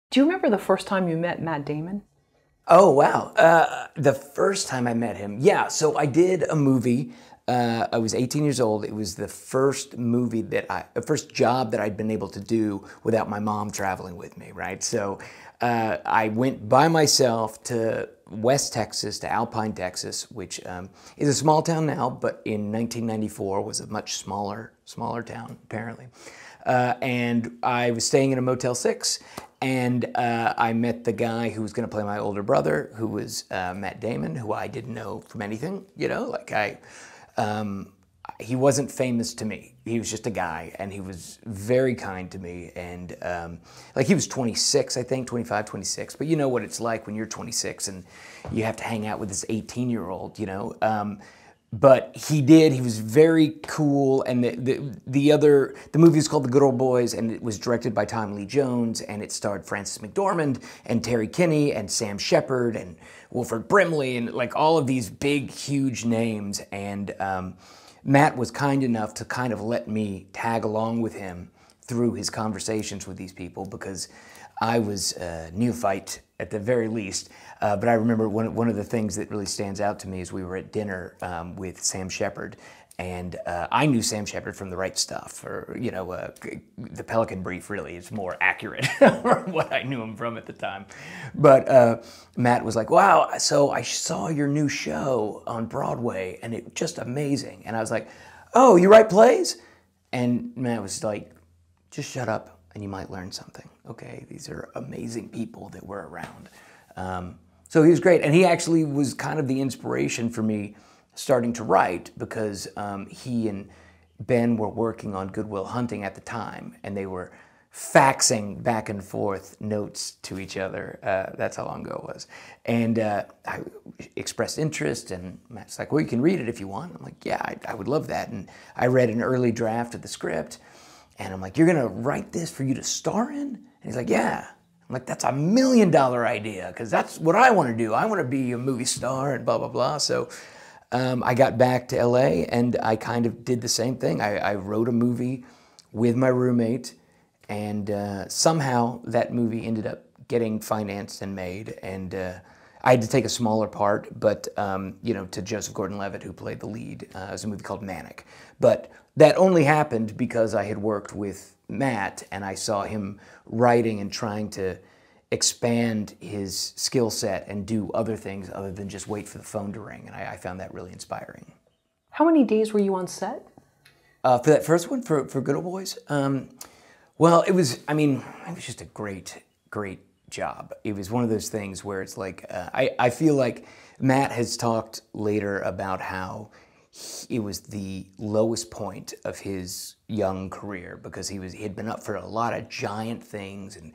Do you remember the first time you met Matt Damon? Oh, wow. The first time I met him, yeah. So I did a movie. I was 18 years old. It was the first movie the first job that I'd been able to do without my mom traveling with me, right? So I went by myself to West Texas, to Alpine, Texas, which is a small town now, but in 1994 was a much smaller town, apparently. And I was staying in a Motel 6, and I met the guy who was going to play my older brother, who was Matt Damon, who I didn't know from anything, you know, like he wasn't famous to me. He was just a guy, and he was very kind to me, and like he was 26, I think, 25, 26, but you know what it's like when you're 26 and you have to hang out with this 18-year-old, you know. But he was very cool, and the movie was called The Good Old Boys, and it was directed by Tommy Lee Jones, and it starred Frances McDormand and Terry Kinney and Sam Shepard and Wilford Brimley and like all of these big, huge names. And Matt was kind enough to kind of let me tag along with him through his conversations with these people, because I was a neophyte at the very least. But I remember one of the things that really stands out to me is we were at dinner with Sam Shepard, and I knew Sam Shepard from The Right Stuff, or, you know, The Pelican Brief really is more accurate from what I knew him from at the time. But Matt was like, wow, so I saw your new show on Broadway, and it's just amazing. And I was like, oh, you write plays? And Matt was like, just shut up and you might learn something. Okay, these are amazing people that were around. So he was great, and he actually was kind of the inspiration for me starting to write, because he and Ben were working on Good Will Hunting at the time, and they were faxing back and forth notes to each other. That's how long ago it was. And I expressed interest, and Matt's like, well, you can read it if you want. I'm like, yeah, I would love that. And I read an early draft of the script, and I'm like, you're gonna write this for you to star in? And he's like, yeah. I'm like, that's $1 million idea, because that's what I want to do. I want to be a movie star and blah, blah, blah. So I got back to LA, and I kind of did the same thing. I wrote a movie with my roommate, and somehow that movie ended up getting financed and made. And I had to take a smaller part, but you know, to Joseph Gordon-Levitt, who played the lead. It was a movie called MANIC. But that only happened because I had worked with Matt, and I saw him writing and trying to expand his skill set and do other things other than just wait for the phone to ring, and I found that really inspiring. How many days were you on set? For that first one, for Good Old Boys? Well, it was just a great job. It was one of those things where it's like, I feel like Matt has talked later about how it was the lowest point of his young career, because he had been up for a lot of giant things, and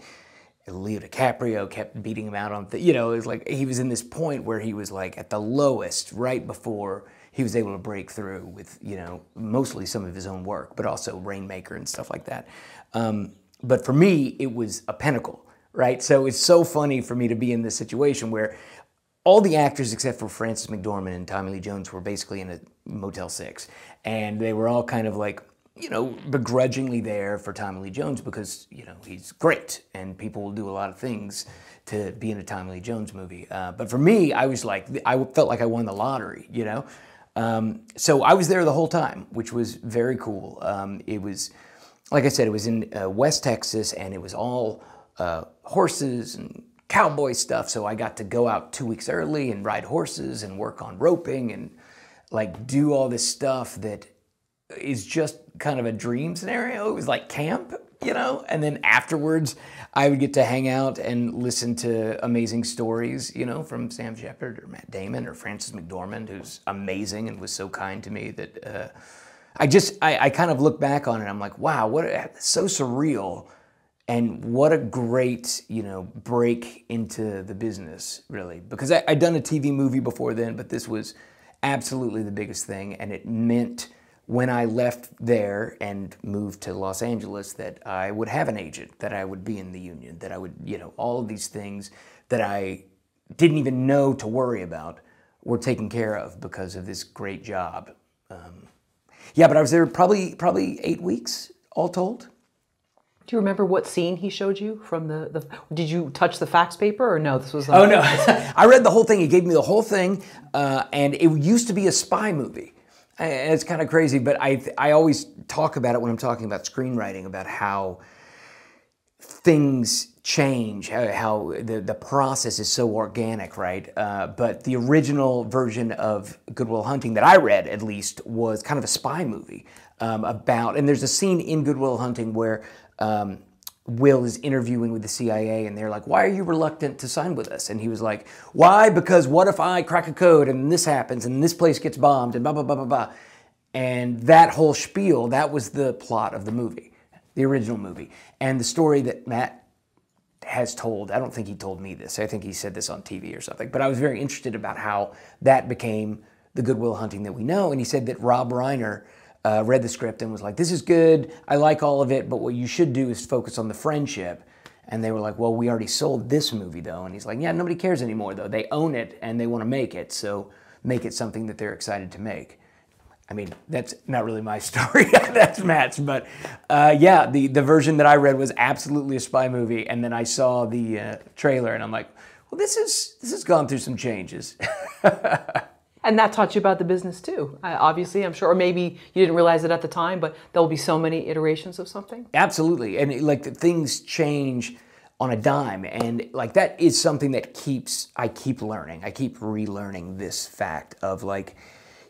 Leo DiCaprio kept beating him out on, you know, it was like he was in this point where he was like at the lowest right before he was able to break through with, you know, mostly some of his own work, but also Rainmaker and stuff like that. But for me, it was a pinnacle, right? So it's so funny for me to be in this situation where all the actors except for Frances McDormand and Tommy Lee Jones were basically in a Motel 6. And they were all kind of like, you know, begrudgingly there for Tommy Lee Jones because, you know, he's great and people will do a lot of things to be in a Tommy Lee Jones movie. But for me, I was like, I felt like I won the lottery, you know? So I was there the whole time, which was very cool. It was, like I said, it was in West Texas, and it was all horses and cowboy stuff, so I got to go out 2 weeks early and ride horses and work on roping and like do all this stuff that is just kind of a dream scenario. It was like camp, you know? And then afterwards, I would get to hang out and listen to amazing stories, you know, from Sam Shepard or Matt Damon or Frances McDormand, who's amazing and was so kind to me that I kind of look back on it, I'm like, wow, so surreal. And what a great, you know, break into the business, really. Because I'd done a TV movie before then, but this was absolutely the biggest thing. And it meant when I left there and moved to Los Angeles that I would have an agent, that I would be in the union, that I would, you know, all of these things that I didn't even know to worry about were taken care of because of this great job. Yeah, but I was there probably 8 weeks, all told. Do you remember what scene he showed you from the did you touch the fax paper or no? This was Oh no, I read the whole thing. He gave me the whole thing, and it used to be a spy movie. And it's kind of crazy, but I always talk about it when I'm talking about screenwriting, about how things change, how the process is so organic, right? But the original version of Good Will Hunting that I read, at least, was kind of a spy movie about, and there's a scene in Good Will Hunting where Will is interviewing with the CIA, and they're like, why are you reluctant to sign with us? And he was like, why? Because what if I crack a code and this happens and this place gets bombed and blah, blah, blah, blah, blah. And that whole spiel, that was the plot of the movie, the original movie. And the story that Matt has told, I don't think he told me this, I think he said this on TV or something, but I was very interested about how that became the Good Will Hunting that we know. And he said that Rob Reiner read the script and was like, this is good, I like all of it, but what you should do is focus on the friendship. And they were like, well, we already sold this movie though. And he's like, yeah, nobody cares anymore though. They own it and they want to make it, so make it something that they're excited to make. I mean, that's not really my story, that's Matt's, but yeah, the version that I read was absolutely a spy movie, and then I saw the trailer and I'm like, well, this has gone through some changes. And that taught you about the business too, obviously, I'm sure. Or maybe you didn't realize it at the time, but there'll be so many iterations of something. Absolutely. And like things change on a dime. And like that is something that I keep learning. I keep relearning this fact of like,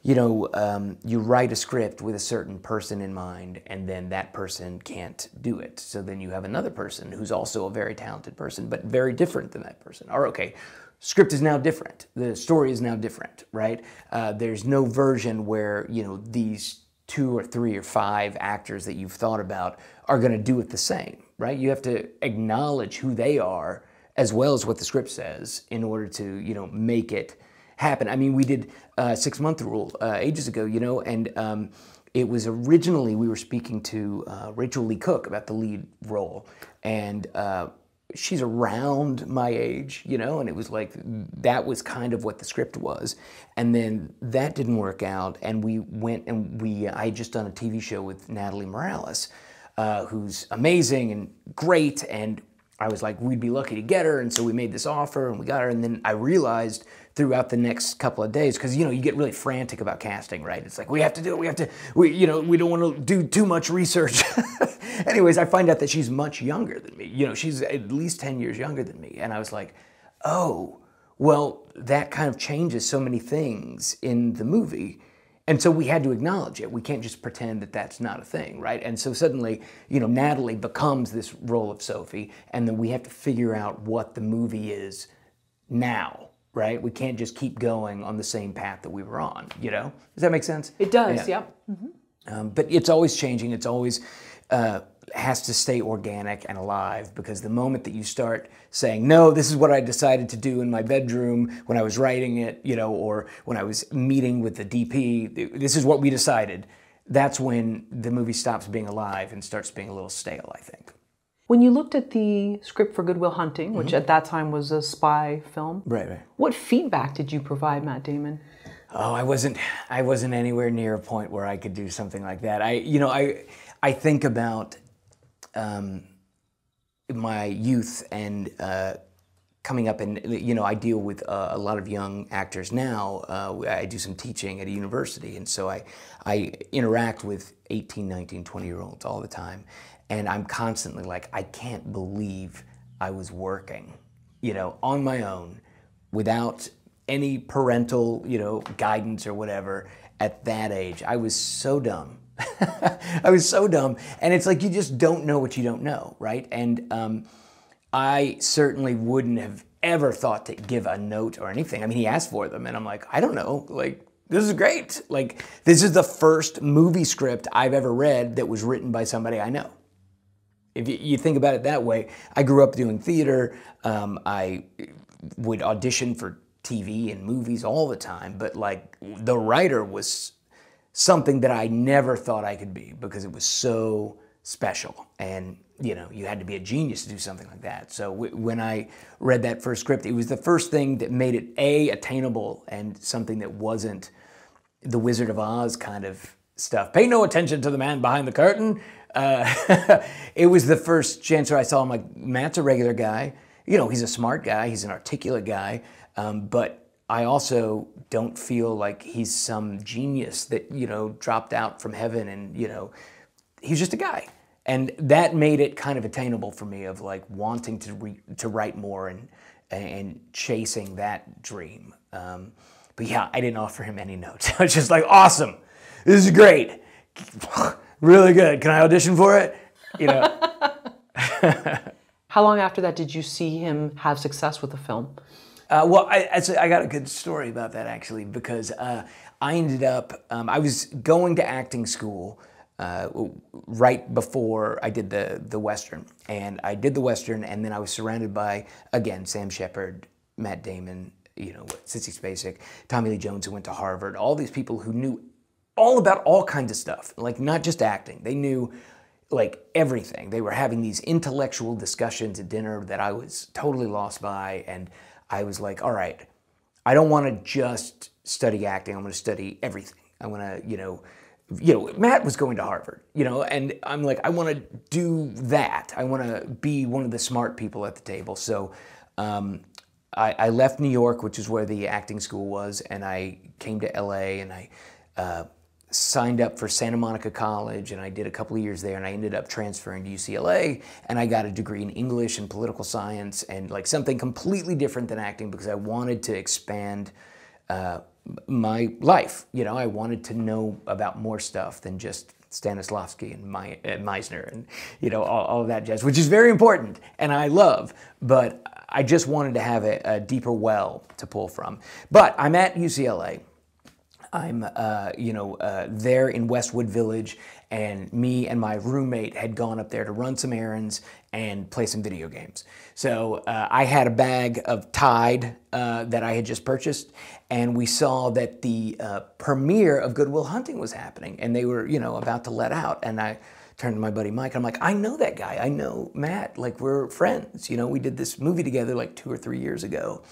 you know, you write a script with a certain person in mind, and then that person can't do it. So then you have another person who's also a very talented person, but very different than that person. Or okay, script is now different. The story is now different, right? There's no version where, you know, these 2 or 3 or 5 actors that you've thought about are going to do it the same, right? You have to acknowledge who they are as well as what the script says in order to, you know, make it happen. I mean, we did 6 Month Rule ages ago, you know, and it was originally, we were speaking to Rachel Lee Cook about the lead role, and she's around my age, you know, and it was like, that was kind of what the script was. And then that didn't work out, and we went and I had just done a TV show with Natalie Morales, who's amazing and great, and I was like, we'd be lucky to get her, and so we made this offer, and we got her, and then I realized throughout the next couple of days, because, you know, you get really frantic about casting, right? It's like, we have to do it, you know, we don't want to do too much research. Anyways, I find out that she's much younger than me. You know, she's at least 10 years younger than me. And I was like, oh, well, that kind of changes so many things in the movie. And so we had to acknowledge it. We can't just pretend that that's not a thing, right? And so suddenly, you know, Natalie becomes this role of Sophie, and then we have to figure out what the movie is now, right? We can't just keep going on the same path that we were on, you know? Does that make sense? It does, yeah. Yep. Mm-hmm. But it's always changing. It's always has to stay organic and alive, because the moment that you start saying, no, this is what I decided to do in my bedroom when I was writing it, you know, or when I was meeting with the DP, this is what we decided, that's when the movie stops being alive and starts being a little stale, I think. When you looked at the script for Good Will Hunting, which at that time was a spy film, right. What feedback did you provide Matt Damon? Oh, I wasn't anywhere near a point where I could do something like that. I think about my youth and coming up, and, you know, I deal with a lot of young actors now. I do some teaching at a university, and so I interact with 18, 19, 20-year-olds all the time. And I'm constantly like, I can't believe I was working, you know, on my own without any parental, you know, guidance or whatever at that age. I was so dumb. I was so dumb. And it's like, you just don't know what you don't know, right? And I certainly wouldn't have ever thought to give a note or anything. I mean, he asked for them, and I'm like, I don't know, like, this is great. Like, this is the first movie script I've ever read that was written by somebody I know. If you think about it that way, I grew up doing theater. I would audition for TV and movies all the time, but like, the writer was something that I never thought I could be, because it was so special. And, you know, you had to be a genius to do something like that. So when I read that first script, it was the first thing that made it attainable, and something that wasn't the Wizard of Oz kind of stuff. Pay no attention to the man behind the curtain. It was the first chance where I saw him like, Matt's a regular guy. You know, he's a smart guy. He's an articulate guy. But I also don't feel like he's some genius that, you know, dropped out from heaven and, you know, he's just a guy. And that made it kind of attainable for me of like wanting to write more and chasing that dream. But yeah, I didn't offer him any notes. I was just like, awesome, this is great, really good. Can I audition for it? You know. How long after that did you see him have success with the film? Well, I got a good story about that actually, because I ended up, I was going to acting school right before I did the Western. And I did the Western, and then I was surrounded by, again, Sam Shepard, Matt Damon, you know, Sissy Spacek, Tommy Lee Jones, who went to Harvard, all these people who knew all about all kinds of stuff, like not just acting. They knew like everything. They were having these intellectual discussions at dinner that I was totally lost by, and I was like, all right, I don't want to just study acting. I'm going to study everything. I want to, you know, Matt was going to Harvard, you know, and I'm like, I want to do that. I want to be one of the smart people at the table. So I left New York, which is where the acting school was, and I came to LA, and I signed up for Santa Monica College, and I did a couple of years there, and I ended up transferring to UCLA, and I got a degree in English and political science, and like something completely different than acting, because I wanted to expand my life. You know, I wanted to know about more stuff than just Stanislavski and Meisner and, you know, all of that jazz, which is very important and I love, but I just wanted to have a deeper well to pull from. But I'm at UCLA. I'm, you know, there in Westwood Village, and me and my roommate had gone up there to run some errands and play some video games. So I had a bag of Tide that I had just purchased, and we saw that the premiere of Good Will Hunting was happening, and they were, you know, about to let out. And I turned to my buddy Mike, and I'm like, I know that guy. I know Matt. Like, we're friends. You know, we did this movie together like 2 or 3 years ago.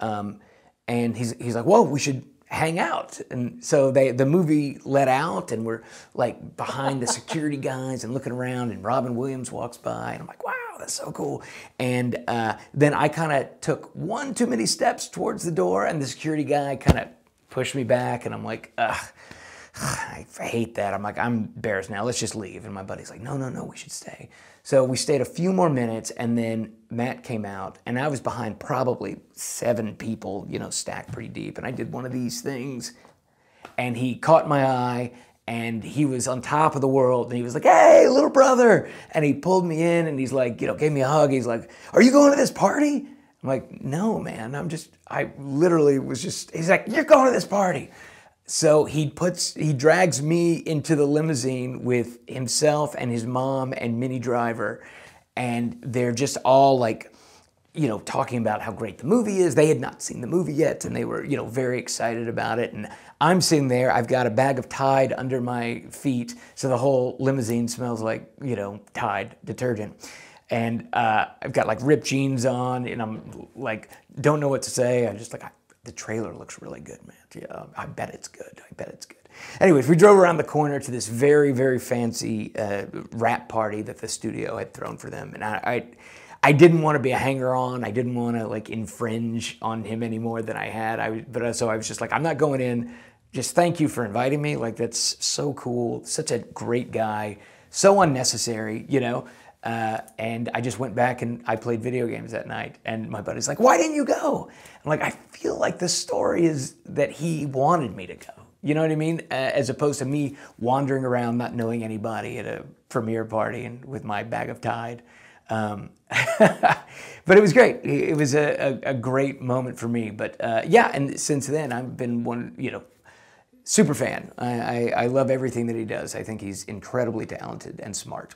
And he's like, whoa, we should hang out. And so the movie let out, and we're like behind the security guys and looking around, and Robin Williams walks by, and I'm like, wow, that's so cool. And then I kind of took one too many steps towards the door, and the security guy kind of pushed me back, and I'm like, ugh, I hate that. I'm like, I'm embarrassed now, let's just leave. And my buddy's like, no, we should stay. So we stayed a few more minutes, and then Matt came out, and I was behind probably 7 people, you know, stacked pretty deep. And I did one of these things, and he caught my eye, and he was on top of the world, and he was like, hey, little brother. And he pulled me in, and he's like, you know, gave me a hug. He's like, are you going to this party? I'm like, no, man, I literally was just, he's like, you're going to this party. So he drags me into the limousine with himself and his mom and Minnie Driver, and they're just all like, you know, talking about how great the movie is. They had not seen the movie yet, and they were, you know, very excited about it. And I'm sitting there, I've got a bag of Tide under my feet, so the whole limousine smells like, you know, Tide detergent. And I've got like ripped jeans on, and I'm like, don't know what to say. I'm just like, the trailer looks really good, man. Yeah, I bet it's good. I bet it's good. Anyways, we drove around the corner to this very, very fancy wrap party that the studio had thrown for them. And I didn't want to be a hanger-on. I didn't want to like infringe on him any more than I had. So I was just like, I'm not going in. Just thank you for inviting me. Like, that's so cool. Such a great guy. So unnecessary, you know. And I just went back and I played video games that night. And my buddy's like, why didn't you go? I'm like, I feel like the story is that he wanted me to go. You know what I mean? As opposed to me wandering around not knowing anybody at a premiere party and with my bag of Tide. But it was great. It was a great moment for me. But yeah, and since then I've been one, you know, super fan. I love everything that he does. I think he's incredibly talented and smart.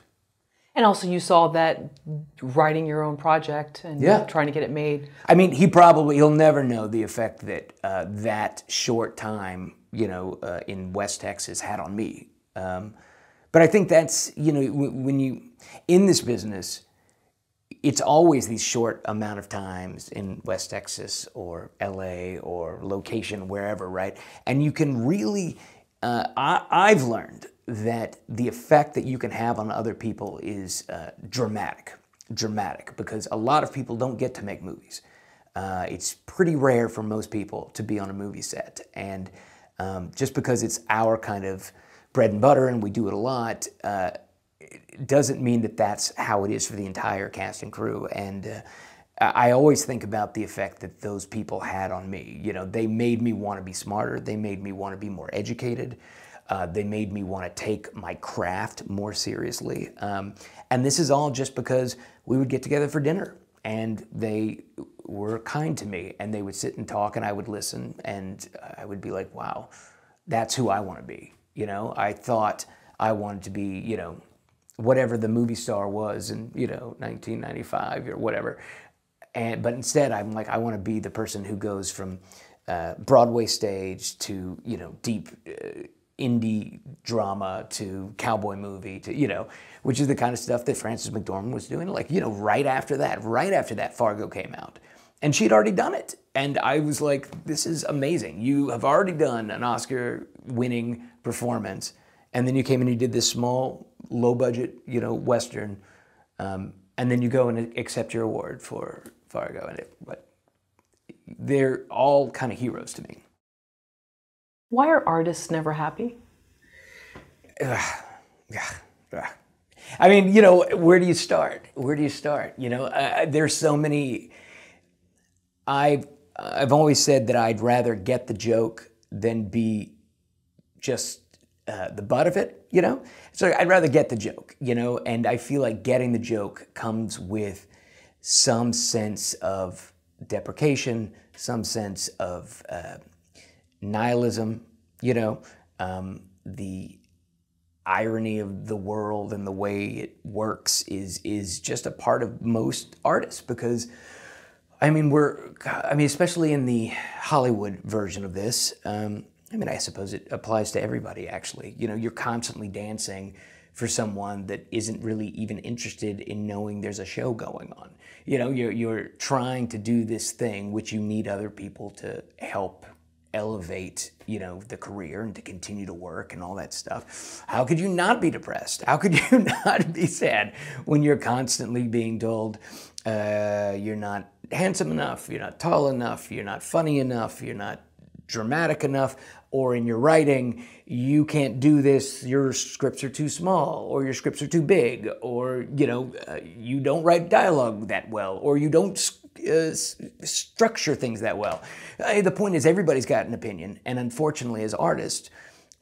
And also you saw that writing your own project and trying to get it made. I mean, he'll never know the effect that that short time, you know, in West Texas had on me. But I think that's, you know, when you, in this business, it's always these short amount of times in West Texas or LA or location, wherever, right? And you can really, I've learned that the effect that you can have on other people is dramatic, because a lot of people don't get to make movies. It's pretty rare for most people to be on a movie set, and just because it's our kind of bread and butter and we do it a lot, it doesn't mean that that's how it is for the entire cast and crew. And I always think about the effect that those people had on me. You know, they made me want to be smarter. They made me want to be more educated. They made me want to take my craft more seriously. And this is all just because we would get together for dinner, and they were kind to me, and they would sit and talk, and I would listen, and I would be like, wow, that's who I want to be. You know, I thought I wanted to be, you know, whatever the movie star was in, you know, 1995 or whatever. But instead, I'm like, I want to be the person who goes from Broadway stage to, you know, deep indie drama to cowboy movie to, you know, which is the kind of stuff that Frances McDormand was doing. Like, you know, right after that, Fargo came out. And she'd already done it. And I was like, this is amazing. You have already done an Oscar-winning performance. And then you came and you did this small, low-budget, you know, Western. And then you go and accept your award for Fargo. But they're all kind of heroes to me. Why are artists never happy? I mean, you know, where do you start? Where do you start? You know, there's so many. I've always said that I'd rather get the joke than be just the butt of it, you know? So I'd rather get the joke, you know? And I feel like getting the joke comes with some sense of deprecation, some sense of nihilism, you know? The irony of the world and the way it works is just a part of most artists, because I mean, especially in the Hollywood version of this, I mean, I suppose it applies to everybody, actually. You know, you're constantly dancing for someone that isn't really even interested in knowing there's a show going on. You know, you're trying to do this thing which you need other people to help elevate, you know, the career and to continue to work and all that stuff. How could you not be depressed? How could you not be sad when you're constantly being told you're not handsome enough, you're not tall enough, you're not funny enough, you're not dramatic enough, or in your writing, you can't do this, your scripts are too small, or your scripts are too big, or, you know, you don't write dialogue that well, or you don't structure things that well. The point is, everybody's got an opinion, and unfortunately, as artists,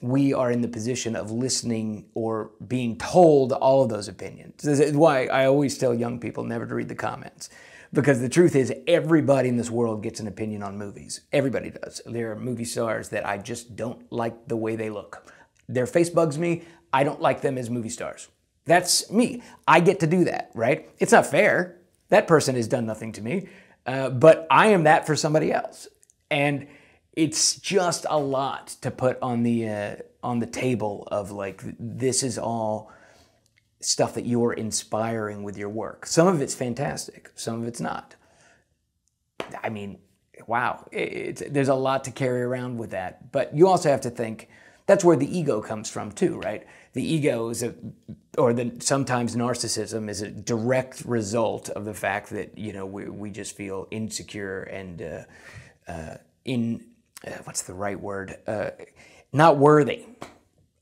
we are in the position of listening or being told all of those opinions. This is why I always tell young people never to read the comments. Because the truth is, everybody in this world gets an opinion on movies. Everybody does. There are movie stars that I just don't like the way they look. Their face bugs me. I don't like them as movie stars. That's me. I get to do that, right? It's not fair. That person has done nothing to me. But I am that for somebody else. And it's just a lot to put on the table of like, this is all stuff that you're inspiring with your work. Some of it's fantastic, some of it's not. I mean, wow, there's a lot to carry around with that. But you also have to think, that's where the ego comes from too, right? The ego is sometimes narcissism is a direct result of the fact that, you know, we just feel insecure and what's the right word? Not worthy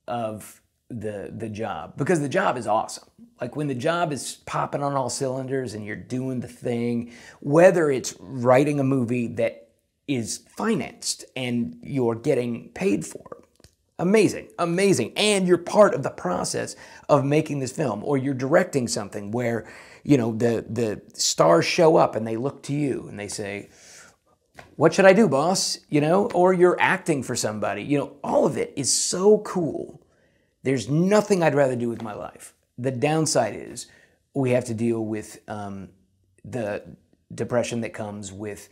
of the job, because the job is awesome. Like when the job is popping on all cylinders and you're doing the thing, whether it's writing a movie that is financed and you're getting paid for, amazing, amazing. And you're part of the process of making this film, or you're directing something where, you know, the stars show up and they look to you and they say, what should I do, boss? You know, or you're acting for somebody, you know, all of it is so cool. There's nothing I'd rather do with my life. The downside is we have to deal with the depression that comes with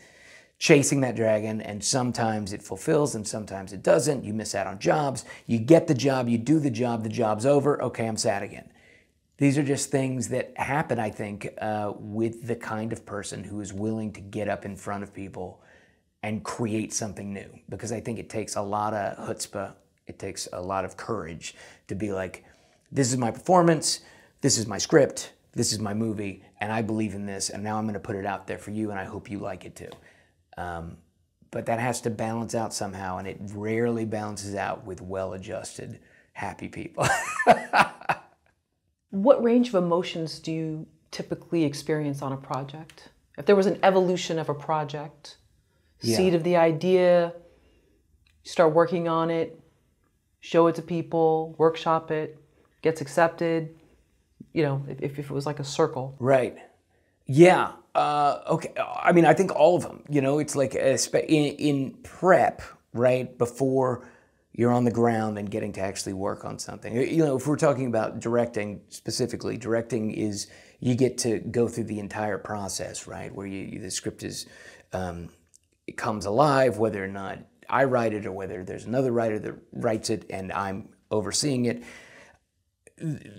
chasing that dragon, and sometimes it fulfills and sometimes it doesn't. You miss out on jobs. You get the job, you do the job's over. Okay, I'm sad again. These are just things that happen, I think, with the kind of person who is willing to get up in front of people and create something new. Because I think it takes a lot of chutzpah It takes a lot of courage to be like, this is my performance, this is my script, this is my movie, and I believe in this, and now I'm going to put it out there for you, and I hope you like it too. But that has to balance out somehow, and it rarely balances out with well-adjusted, happy people. What range of emotions do you typically experience on a project? If there was an evolution of a project, seed of the idea, you start working on it, show it to people, workshop it, gets accepted, you know, if it was like a circle. Right. Yeah. Okay. I mean, I think all of them, you know, it's like in prep, right, before you're on the ground and getting to actually work on something. You know, if we're talking about directing specifically, directing is you get to go through the entire process, right, where the script is, it comes alive, whether or not I write it or whether there's another writer that writes it and I'm overseeing it.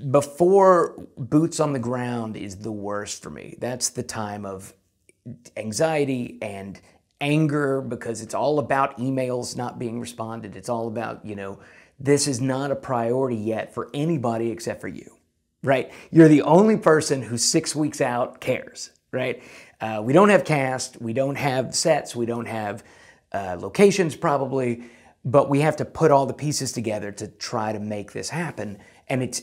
Before boots on the ground is the worst for me. That's the time of anxiety and anger because it's all about emails not being responded. It's all about, you know, this is not a priority yet for anybody except for you, right? You're the only person who 6 weeks out cares, right? We don't have cast, we don't have sets, we don't have locations probably, but we have to put all the pieces together to try to make this happen. And it's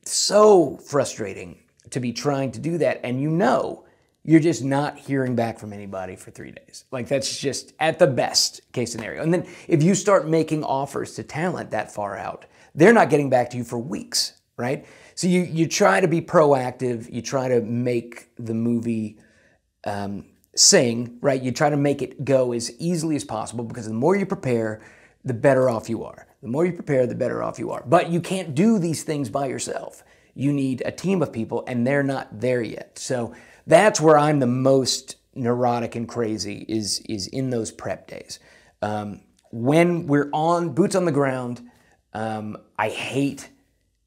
so frustrating to be trying to do that. And you know, you're just not hearing back from anybody for 3 days. Like that's just at the best case scenario. And then if you start making offers to talent that far out, they're not getting back to you for weeks, right? So you try to be proactive. You try to make the movie sing, right? You try to make it go as easily as possible because the more you prepare, the better off you are. The more you prepare, the better off you are. But you can't do these things by yourself. You need a team of people, and they're not there yet. So that's where I'm the most neurotic and crazy is in those prep days. When we're on boots on the ground, I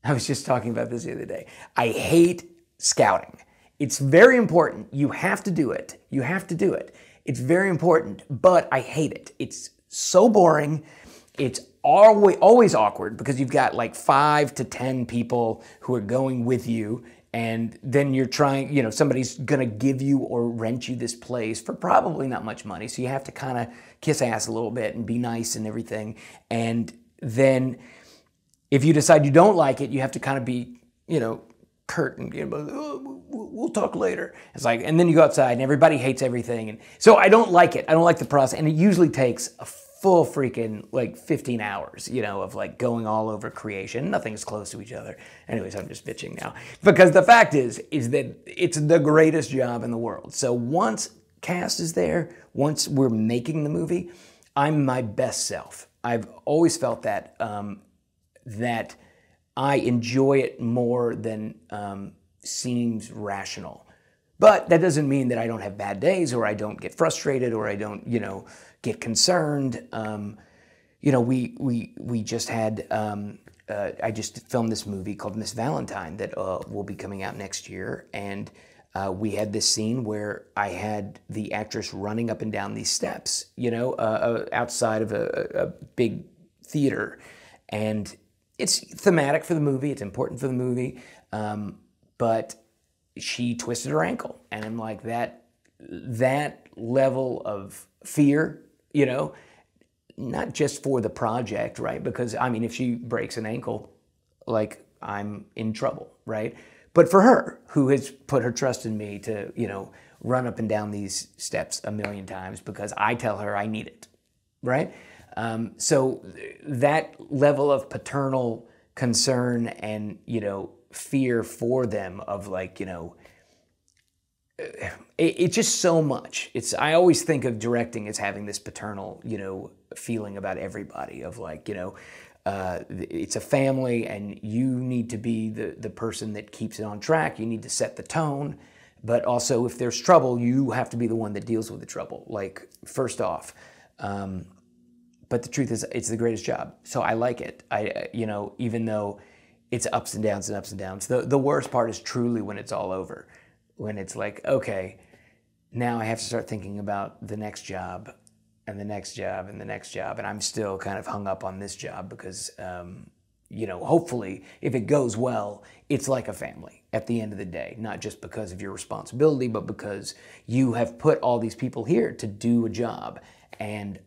was just talking about this the other day. I hate scouting. It's very important. You have to do it. You have to do it. It's very important, but I hate it. It's so boring. It's always awkward because you've got like 5 to 10 people who are going with you, and then you're trying, you know, somebody's gonna give you or rent you this place for probably not much money, so you have to kind of kiss ass a little bit and be nice and everything. And then if you decide you don't like it, you have to kind of be, you know, curt and, you know, oh, we'll talk later. It's like, and then you go outside and everybody hates everything. And so I don't like it. I don't like the process. And it usually takes a full freaking like 15 hours, you know, of like going all over creation. Nothing's close to each other. Anyways, I'm just bitching now. Because the fact is that it's the greatest job in the world. So once cast is there, once we're making the movie, I'm my best self. I've always felt that, that I enjoy it more than seems rational. But that doesn't mean that I don't have bad days or I don't get frustrated or I don't, you know, get concerned. You know, we just had, I just filmed this movie called MISS VALENTINE that will be coming out next year. And we had this scene where I had the actress running up and down these steps, you know, outside of a big theater. And it's thematic for the movie. It's important for the movie. But she twisted her ankle. And I'm like, that level of fear, you know, not just for the project, right? Because, I mean, if she breaks an ankle, like, I'm in trouble, right? But for her, who has put her trust in me to, you know, run up and down these steps a million times because I tell her I need it, right? So that level of paternal concern and, you know, fear for them of like, you know, it's just so much. I always think of directing as having this paternal, you know, feeling about everybody of like, you know, it's a family and you need to be the person that keeps it on track. You need to set the tone, but also if there's trouble, you have to be the one that deals with the trouble, like first off. But the truth is it's the greatest job. So I like it. You know, even though it's ups and downs and ups and downs, the worst part is truly when it's all over. When it's like, okay, now I have to start thinking about the next job and the next job and the next job, and I'm still kind of hung up on this job because, you know, hopefully if it goes well, it's like a family at the end of the day, not just because of your responsibility, but because you have put all these people here to do a job, and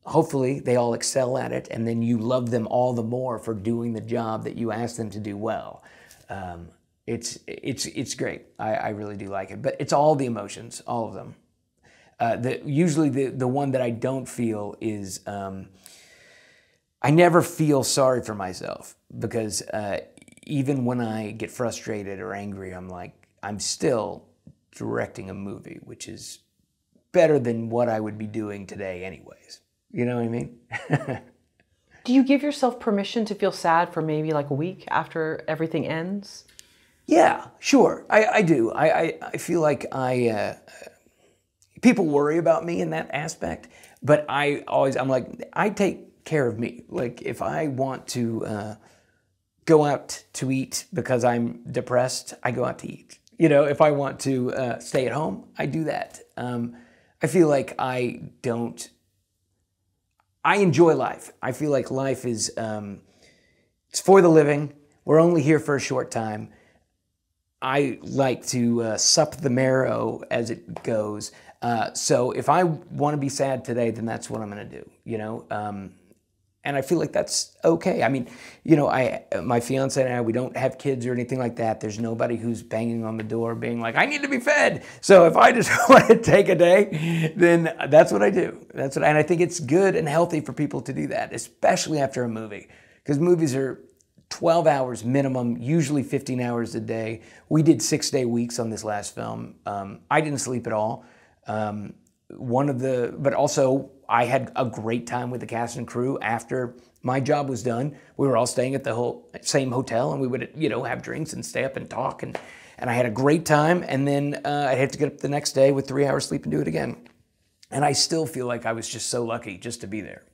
hopefully they all excel at it, and then you love them all the more for doing the job that you asked them to do well. It's great. I really do like it, but it's all the emotions, all of them. Usually the one that I don't feel is, I never feel sorry for myself, because even when I get frustrated or angry, I'm like, I'm still directing a movie, which is better than what I would be doing today anyways. You know what I mean? Do you give yourself permission to feel sad for maybe like a week after everything ends? Yeah, sure. I do. I feel like people worry about me in that aspect, but I'm like, I take care of me. Like, if I want to go out to eat because I'm depressed, I go out to eat. You know, if I want to stay at home, I do that. I feel like I enjoy life. I feel like life is, it's for the living. We're only here for a short time. I like to sup the marrow as it goes. So if I want to be sad today, then that's what I'm going to do, you know? And I feel like that's okay. I mean, you know, my fiance and I, we don't have kids or anything like that. There's nobody who's banging on the door being like, I need to be fed. So if I just want to take a day, then that's what I do. And I think it's good and healthy for people to do that, especially after a movie, because movies are 12 hours minimum, usually 15 hours a day. We did 6-day weeks on this last film. I didn't sleep at all. But also I had a great time with the cast and crew after my job was done. We were all staying at the same hotel, and we would, you know, have drinks and stay up and talk, and I had a great time. And then I had to get up the next day with 3 hours sleep and do it again. And I still feel like I was just so lucky just to be there.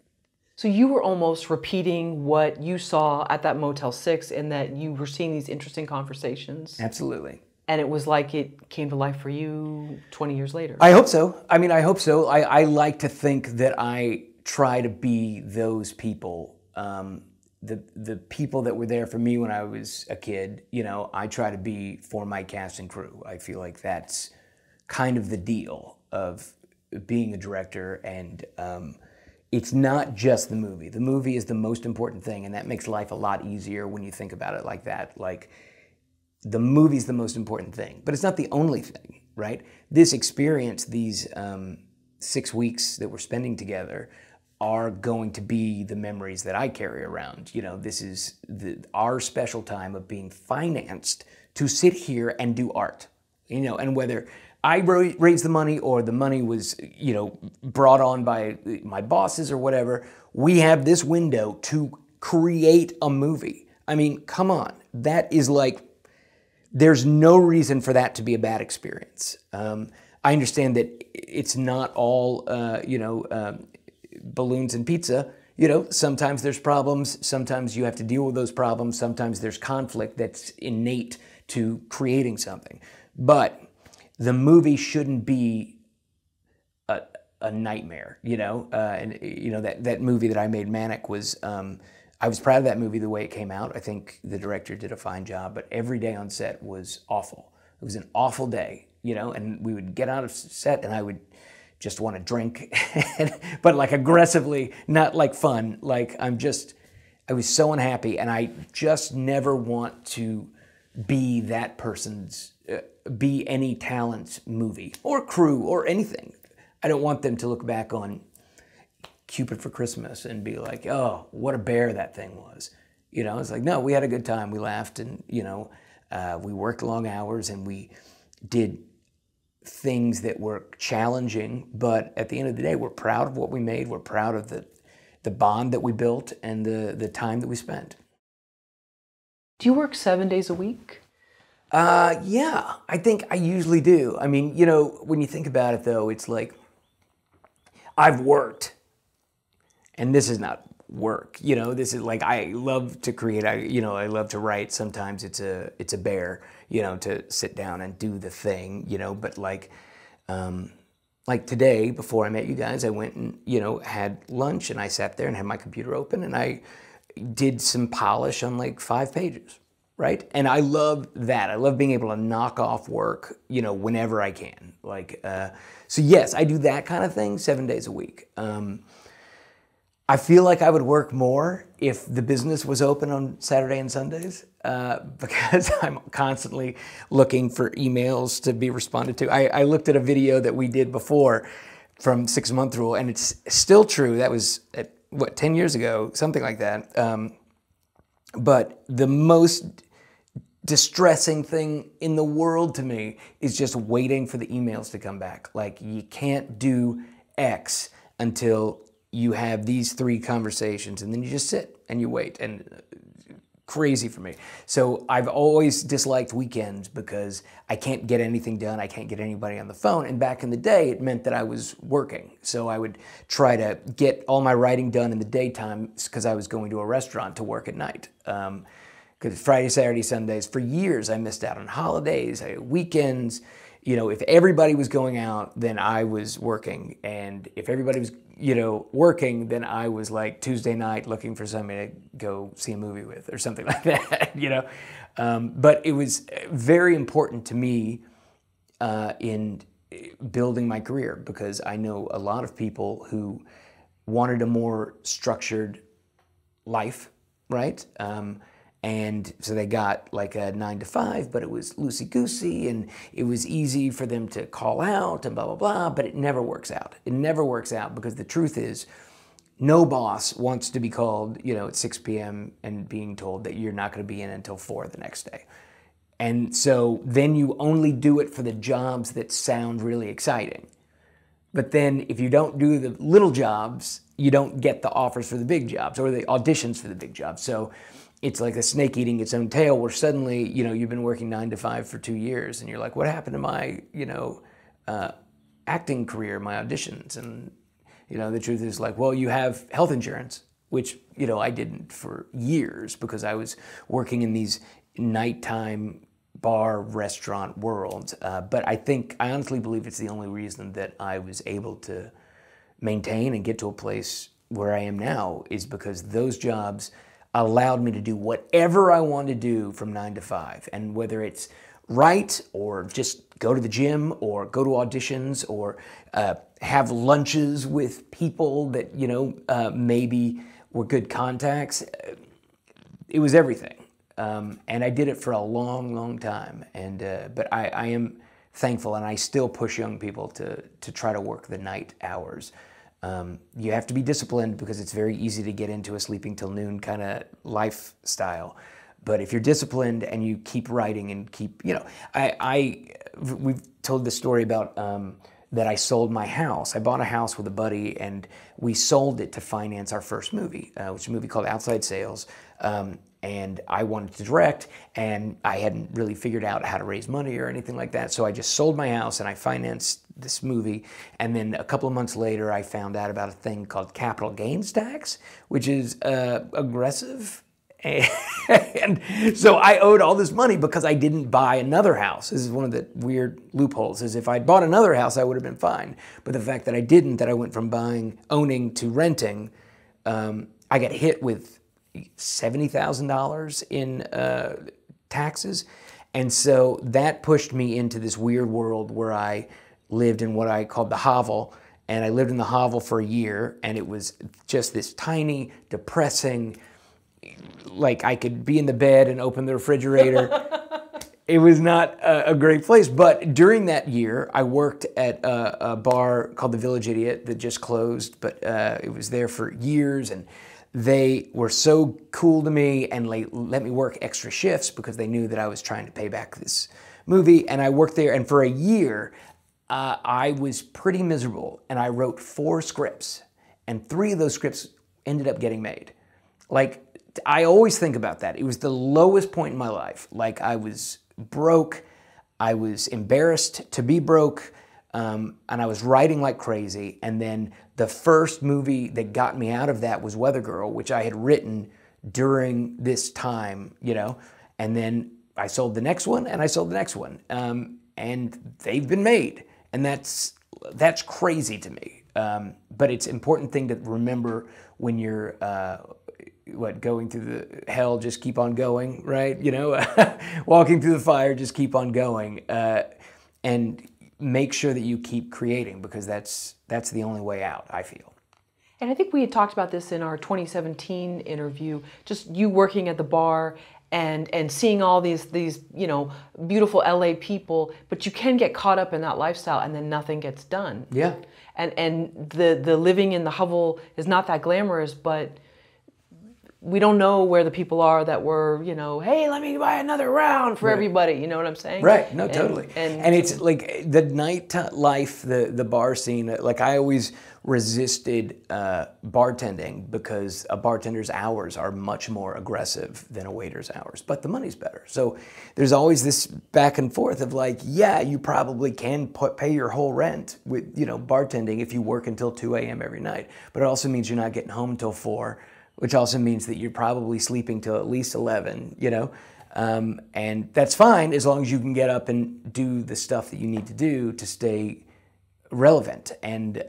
So you were almost repeating what you saw at that Motel 6, in that you were seeing these interesting conversations. Absolutely. And it was like it came to life for you 20 years later. I hope so. I mean, I hope so. I like to think that I try to be those people, the people that were there for me when I was a kid. You know, I try to be for my cast and crew. I feel like that's kind of the deal of being a director, and it's not just the movie. The movie is the most important thing, and that makes life a lot easier when you think about it like that. Like, the movie's the most important thing, but it's not the only thing, right? This experience, these 6 weeks that we're spending together, are going to be the memories that I carry around. You know, this is our special time of being financed to sit here and do art. You know, and whether I raised the money or the money was, you know, brought on by my bosses or whatever, we have this window to create a movie. I mean, come on, that is like, there's no reason for that to be a bad experience. I understand that it's not all, you know, balloons and pizza. You know, sometimes there's problems. Sometimes you have to deal with those problems. Sometimes there's conflict that's innate to creating something. But the movie shouldn't be a nightmare, you know? And, you know, that movie that I made, MANIC, was... I was proud of that movie the way it came out. I think the director did a fine job, but every day on set was awful. It was an awful day, you know, and we would get out of set and I would just want to drink, but like aggressively, not like fun. Like I was so unhappy, and I just never want to be that person's, be any talent's movie or crew or anything. I don't want them to look back on Cupid for Christmas and be like, oh, what a bear that thing was. You know, it's like, no, we had a good time. We laughed, and, you know, we worked long hours, and we did things that were challenging, but at the end of the day, we're proud of what we made. We're proud of the bond that we built and the time that we spent. Do you work 7 days a week? Yeah, I think I usually do. I mean, you know, when you think about it, though, it's like, I've worked. And this is not work, you know. This is like, I love to create. I love to write. Sometimes it's a bear, you know, to sit down and do the thing, you know. But like like today, before I met you guys, I went and, you know, had lunch, and I sat there and had my computer open, and I did some polish on like 5 pages, right? And I love that. I love being able to knock off work, you know, whenever I can. Like, so yes, I do that kind of thing 7 days a week. I feel like I would work more if the business was open on Saturday and Sundays, because I'm constantly looking for emails to be responded to. I looked at a video that we did before from 6 Month Rule, and it's still true. That was, what, 10 years ago, something like that. But the most distressing thing in the world to me is just waiting for the emails to come back. Like, you can't do X until you have these 3 conversations, and then you just sit and you wait, and crazy for me. So I've always disliked weekends because I can't get anything done. I can't get anybody on the phone. And back in the day, it meant that I was working. So I would try to get all my writing done in the daytime because I was going to a restaurant to work at night. Because Friday, Saturday, Sundays, for years I missed out on holidays, weekends. You know, if everybody was going out, then I was working. And if everybody was, you know, working, then I was like Tuesday night looking for somebody to go see a movie with or something like that, you know. But it was very important to me in building my career, because I know a lot of people who wanted a more structured life, right? And so they got like a 9 to 5, but it was loosey-goosey, and it was easy for them to call out and blah, blah, blah, but it never works out. It never works out, because the truth is, no boss wants to be called, you know, at 6 p.m. and being told that you're not going to be in until 4 the next day. And so then you only do it for the jobs that sound really exciting. But then if you don't do the little jobs, you don't get the offers for the big jobs or the auditions for the big jobs. So it's like a snake eating its own tail, where suddenly, you know, you've been working 9 to 5 for 2 years, and you're like, what happened to my, you know, acting career, my auditions? And, you know, the truth is like, well, you have health insurance, which, you know, I didn't for years because I was working in these nighttime bar restaurant worlds. But I honestly believe it's the only reason that I was able to maintain and get to a place where I am now, is because those jobs allowed me to do whatever I wanted to do from 9 to 5. And whether it's write, or just go to the gym, or go to auditions, or have lunches with people that, you know, maybe were good contacts, it was everything. And I did it for a long, long time. And but I am thankful, and I still push young people to try to work the night hours. You have to be disciplined, because it's very easy to get into a sleeping till noon kind of lifestyle. But if you're disciplined and you keep writing and keep, you know, we've told this story about that I sold my house. I bought a house with a buddy, and we sold it to finance our first movie, which is a movie called Outside Sales. And I wanted to direct, and I hadn't really figured out how to raise money or anything like that. So I just sold my house and I financed this movie. And then a couple of months later, I found out about a thing called capital gains tax, which is aggressive. And so I owed all this money because I didn't buy another house. This is one of the weird loopholes, is if I'd bought another house, I would have been fine. But the fact that I didn't, that I went from owning to renting, I got hit with $70,000 in taxes. And so that pushed me into this weird world where I lived in what I called the hovel. And I lived in the hovel for a year, and it was just this tiny, depressing, like I could be in the bed and open the refrigerator. It was not a great place. But during that year, I worked at a bar called the Village Idiot that just closed, but it was there for years, and they were so cool to me and let me work extra shifts because they knew that I was trying to pay back this movie. And I worked there, and for a year, I was pretty miserable. And I wrote 4 scripts, and 3 of those scripts ended up getting made. Like, I always think about that. It was the lowest point in my life. Like, I was broke, I was embarrassed to be broke, and I was writing like crazy. And then the first movie that got me out of that was Weather Girl, which I had written during this time, you know. And then I sold the next one, and I sold the next one. And they've been made. And that's that's crazy to me. But it's an important thing to remember when you're going through the hell, just keep on going, right? You know, walking through the fire, just keep on going, and make sure that you keep creating, because that's the only way out, I feel. And I think we had talked about this in our 2017 interview, just you working at the bar and seeing all these you know, beautiful LA people, but you can get caught up in that lifestyle and then nothing gets done. Yeah. And the living in the hovel is not that glamorous, but we don't know where the people are that were, you know, hey, let me buy another round for everybody. You know what I'm saying? Right. No, totally. And it's like the night life, the bar scene. Like I always resisted bartending because a bartender's hours are much more aggressive than a waiter's hours, but the money's better. So there's always this back and forth of like, yeah, you probably can pay your whole rent with, you know, bartending if you work until 2 a.m. every night, but it also means you're not getting home until 4. Which also means that you're probably sleeping till at least 11, you know? And that's fine as long as you can get up and do the stuff that you need to do to stay relevant. And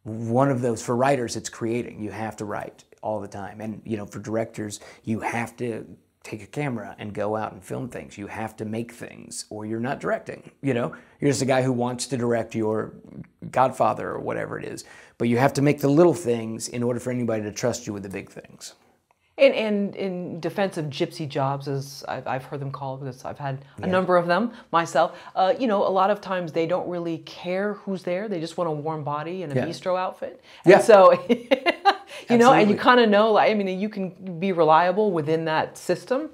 one of those, for writers, it's creating. You have to write all the time. And, you know, for directors, you have to take a camera and go out and film things. You have to make things, or you're not directing, you know? You're just a guy who wants to direct your Godfather or whatever it is. But you have to make the little things in order for anybody to trust you with the big things. And in defense of gypsy jobs, as I've heard them called, because I've had a number of them myself, you know, a lot of times they don't really care who's there. They just want a warm body and a bistro outfit. And so, you know, and you kind of know, like, I mean, you can be reliable within that system,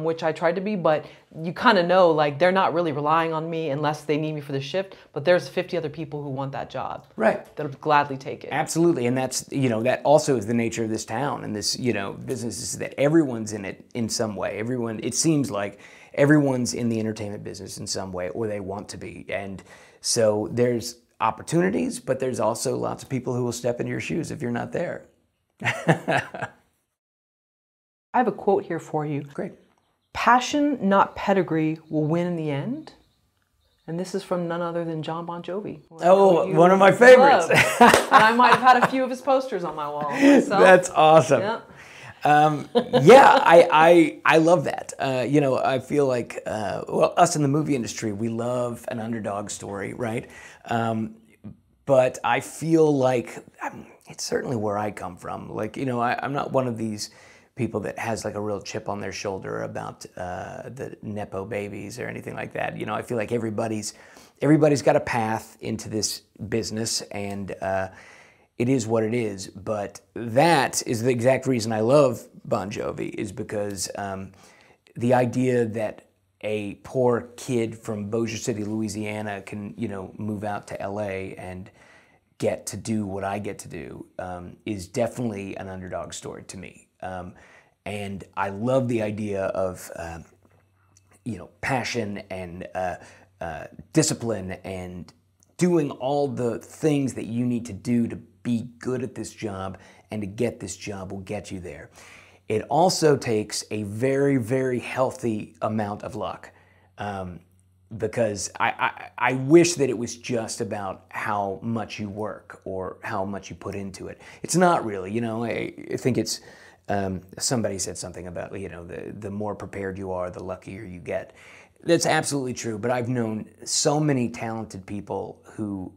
which I tried to be, but you kind of know, like, they're not really relying on me unless they need me for the shift, but there's 50 other people who want that job. Right. That'll gladly take it. Absolutely, and that's, you know, that also is the nature of this town and this, you know, business, is that everyone's in it in some way. Everyone, it seems like everyone's in the entertainment business in some way, or they want to be. And so there's opportunities, but there's also lots of people who will step into your shoes if you're not there. I have a quote here for you. Great. Passion, not pedigree, will win in the end. And this is from none other than John Bon Jovi. Oh, one of my favorites. And I might have had a few of his posters on my wall myself. That's awesome. Yeah. I love that. You know, I feel like, well, us in the movie industry, we love an underdog story, right? But I feel like it's certainly where I come from. Like, you know, I'm not one of these people that has like a real chip on their shoulder about the Nepo babies or anything like that. You know, I feel like everybody's got a path into this business, and it is what it is. But that is the exact reason I love Bon Jovi, is because the idea that a poor kid from Bossier City, Louisiana can, you know, move out to LA and get to do what I get to do is definitely an underdog story to me. And I love the idea of, you know, passion and discipline and doing all the things that you need to do to be good at this job, and to get this job will get you there. It also takes a very, very healthy amount of luck, because I wish that it was just about how much you work or how much you put into it. It's not really, you know. I think it's, somebody said something about, you know, the more prepared you are, the luckier you get. That's absolutely true, but I've known so many talented people who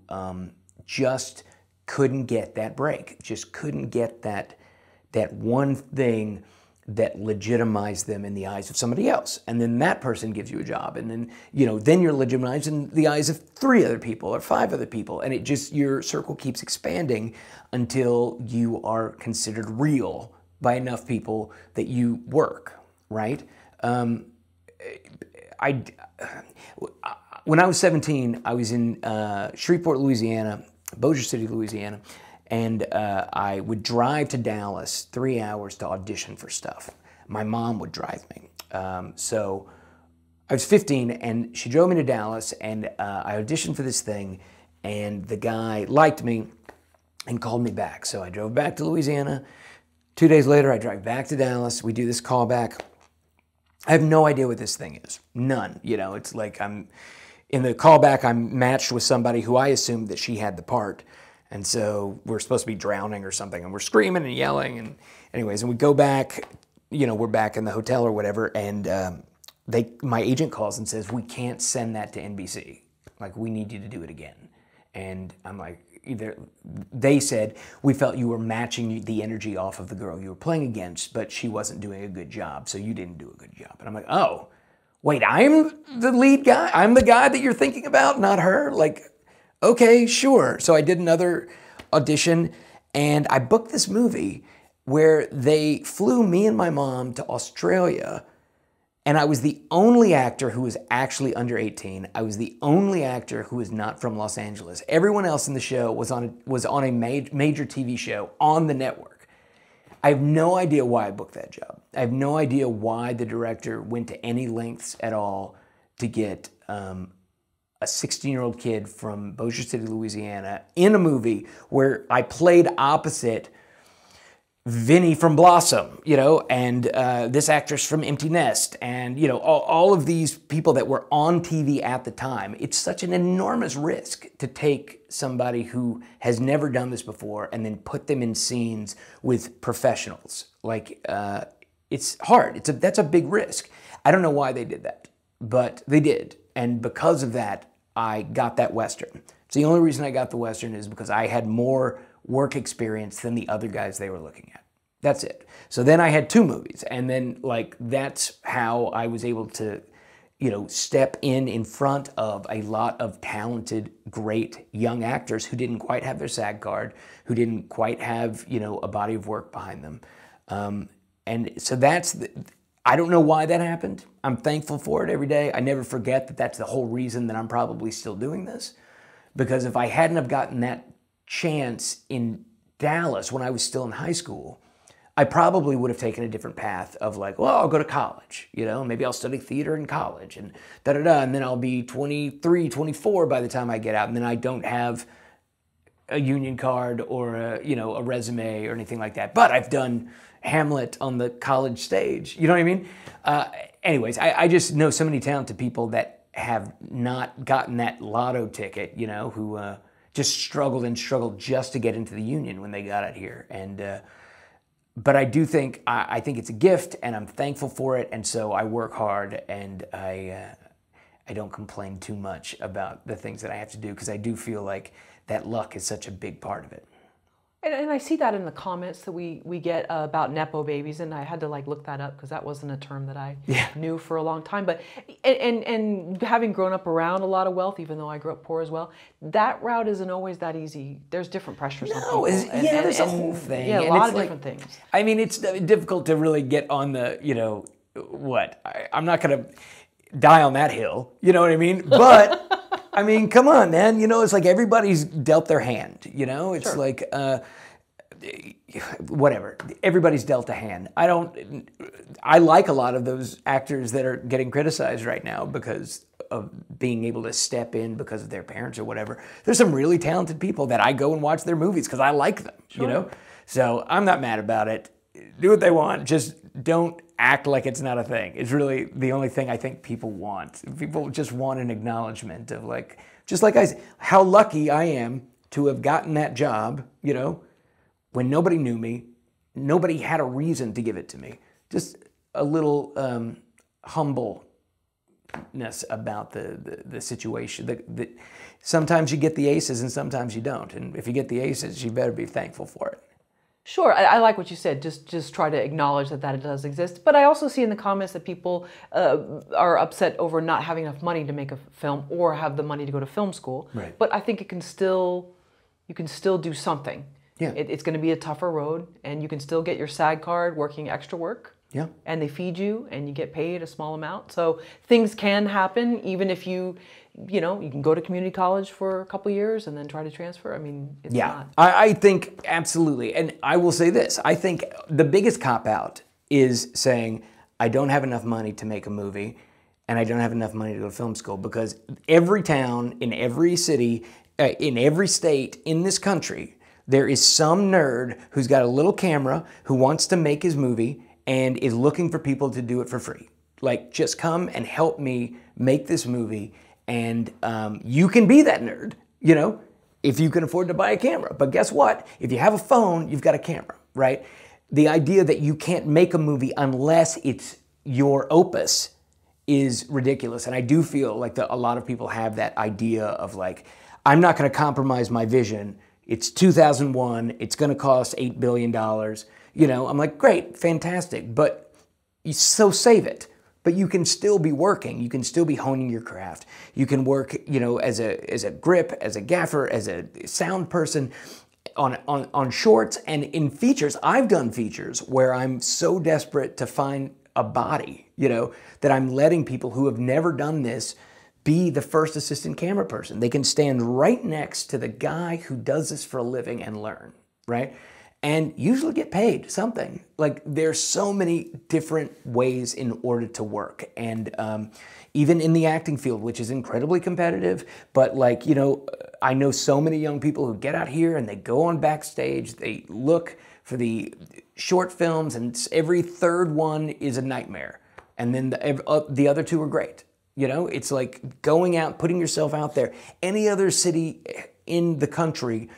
just couldn't get that break, just couldn't get that one thing that legitimized them in the eyes of somebody else. And then that person gives you a job, and then, you know, then you're legitimized in the eyes of 3 other people or 5 other people, and it just, your circle keeps expanding until you are considered real by enough people that you work, right? When I was 17, I was in Shreveport, Louisiana, Bossier City, Louisiana, and I would drive to Dallas 3 hours to audition for stuff. My mom would drive me. So I was 15, and she drove me to Dallas, and I auditioned for this thing, and the guy liked me and called me back. So I drove back to Louisiana. 2 days later, I drive back to Dallas. We do this callback. I have no idea what this thing is. None. You know, it's like in the callback, I'm matched with somebody who I assumed that she had the part. And so we're supposed to be drowning or something, and we're screaming and yelling. And anyways, and we go back, you know, we're back in the hotel or whatever, and my agent calls and says, we can't send that to NBC. Like, we need you to do it again. And I'm like, they said, we felt you were matching the energy off of the girl you were playing against, but she wasn't doing a good job, so you didn't do a good job. And I'm like, oh, wait, I'm the lead guy? I'm the guy that you're thinking about, not her? Like, okay, sure. So I did another audition, and I booked this movie where they flew me and my mom to Australia, and I was the only actor who was actually under 18. I was the only actor who was not from Los Angeles. Everyone else in the show was on a major TV show on the network. I have no idea why I booked that job. I have no idea why the director went to any lengths at all to get a 16-year-old kid from Bossier City, Louisiana, in a movie where I played opposite Vinny from Blossom, you know, and this actress from Empty Nest, and, you know, all of these people that were on TV at the time. It's such an enormous risk to take somebody who has never done this before and then put them in scenes with professionals. Like, it's hard. That's a big risk. I don't know why they did that, but they did. And because of that, I got that Western. So the only reason I got the Western is because I had more work experience than the other guys they were looking at. That's it. So then I had 2 movies, and then, like, that's how I was able to, you know, step in front of a lot of talented, great young actors who didn't quite have their SAG card, who didn't quite have, you know, a body of work behind them. And so I don't know why that happened. I'm thankful for it every day. I never forget that that's the whole reason that I'm probably still doing this. Because if I hadn't have gotten that chance in Dallas when I was still in high school, I probably would have taken a different path of, like, well, I'll go to college, you know, maybe I'll study theater in college and da-da-da, and then I'll be 23, 24 by the time I get out, and then I don't have a union card or a resume or anything like that. But I've done Hamlet on the college stage, you know what I mean? Anyways, I just know so many talented people that have not gotten that lotto ticket, you know, who just struggled and struggled just to get into the union when they got out here. And but I do think, I think it's a gift, and I'm thankful for it, and so I work hard, and I don't complain too much about the things that I have to do, because I do feel like that luck is such a big part of it. And I see that in the comments that we get about Nepo babies, and I had to, like, look that up because that wasn't a term that I knew for a long time. But and having grown up around a lot of wealth, even though I grew up poor as well, that route isn't always that easy. There's different pressures on people. There's a whole thing. Yeah, a lot of different things. I mean, it's difficult to really get on the, you know, what? I'm not going to die on that hill, you know what I mean? But I mean, come on, man. You know, it's like everybody's dealt their hand, you know? It's like, whatever. Everybody's dealt a hand. I like a lot of those actors that are getting criticized right now because of being able to step in because of their parents or whatever. There's some really talented people that I go and watch their movies because I like them, you know? So I'm not mad about it. Do what they want. Just don't act like it's not a thing. It's really the only thing I think people want. People just want an acknowledgement of, like, just like I said, how lucky I am to have gotten that job, you know, when nobody knew me, nobody had a reason to give it to me. Just a little humbleness about the situation. Sometimes you get the aces and sometimes you don't. And if you get the aces, you better be thankful for it. Sure, I like what you said. Just try to acknowledge that it does exist. But I also see in the comments that people are upset over not having enough money to make a film or have the money to go to film school. Right. But I think you can still do something. Yeah. It's going to be a tougher road, and you can still get your SAG card working extra work. Yeah. And they feed you, and you get paid a small amount. So things can happen, even if you can go to community college for a couple years and then try to transfer. I mean, it's not. I think absolutely. And I will say this. I think the biggest cop-out is saying, I don't have enough money to make a movie, and I don't have enough money to go to film school, because every town, in every city, in every state in this country, there is some nerd who's got a little camera who wants to make his movie and is looking for people to do it for free. Like, just come and help me make this movie, And you can be that nerd, you know, if you can afford to buy a camera. But guess what? If you have a phone, you've got a camera, right? The idea that you can't make a movie unless it's your opus is ridiculous. And I do feel like a lot of people have that idea of like, I'm not going to compromise my vision. It's 2001. It's going to cost $8 billion. You know, I'm like, great, fantastic. But so save it. But you can still be working. You can still be honing your craft. You can work, you know, as a grip, as a gaffer, as a sound person on shorts and in features. I've done features where I'm so desperate to find a body, you know, that I'm letting people who have never done this be the first assistant camera person. They can stand right next to the guy who does this for a living and learn, right? And usually get paid something. Like there's so many different ways in order to work. And even in the acting field, which is incredibly competitive, but like, you know, I know so many young people who get out here and they go on backstage, they look for the short films and every third one is a nightmare. And then the other two are great. You know, it's like going out, putting yourself out there. Any other city in the country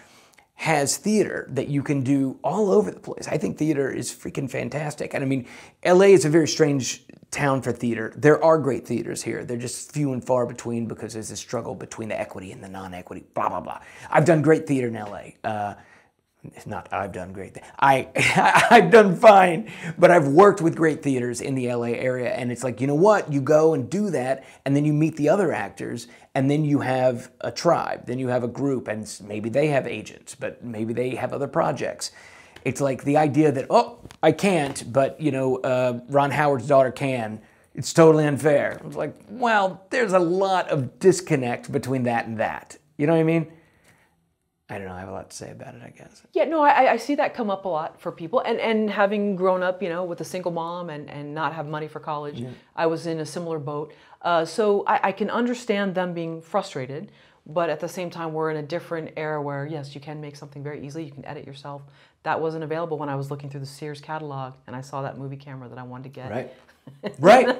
has theater that you can do all over the place. I think theater is freaking fantastic. And I mean, LA is a very strange town for theater. There are great theaters here. They're just few and far between because there's a struggle between the equity and the non-equity, blah, blah, blah. I've done great theater in LA. It's not I've done great. I've done fine, but I've worked with great theaters in the LA area, and it's like, you know what? You go and do that, and then you meet the other actors, and then you have a tribe, then you have a group, and maybe they have agents, but maybe they have other projects. It's like the idea that, oh, I can't, but you know, Ron Howard's daughter can. It's totally unfair. It's like, well, there's a lot of disconnect between that and that. You know what I mean? I don't know, I have a lot to say about it, I guess. Yeah, no, I see that come up a lot for people. And having grown up, you know, with a single mom and not have money for college, yeah. I was in a similar boat. So I can understand them being frustrated, but at the same time, we're in a different era where, yes, you can make something very easily, you can edit yourself. That wasn't available when I was looking through the Sears catalog and I saw that movie camera that I wanted to get. Right. Right.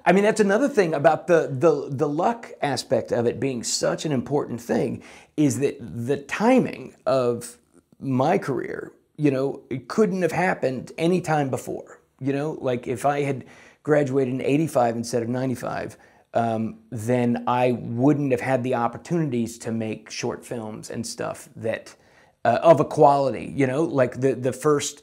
I mean, that's another thing about the luck aspect of it being such an important thing is that the timing of my career, you know, it couldn't have happened any time before. You know, like if I had graduated in 85 instead of 95, then I wouldn't have had the opportunities to make short films and stuff that of a quality, you know, like the first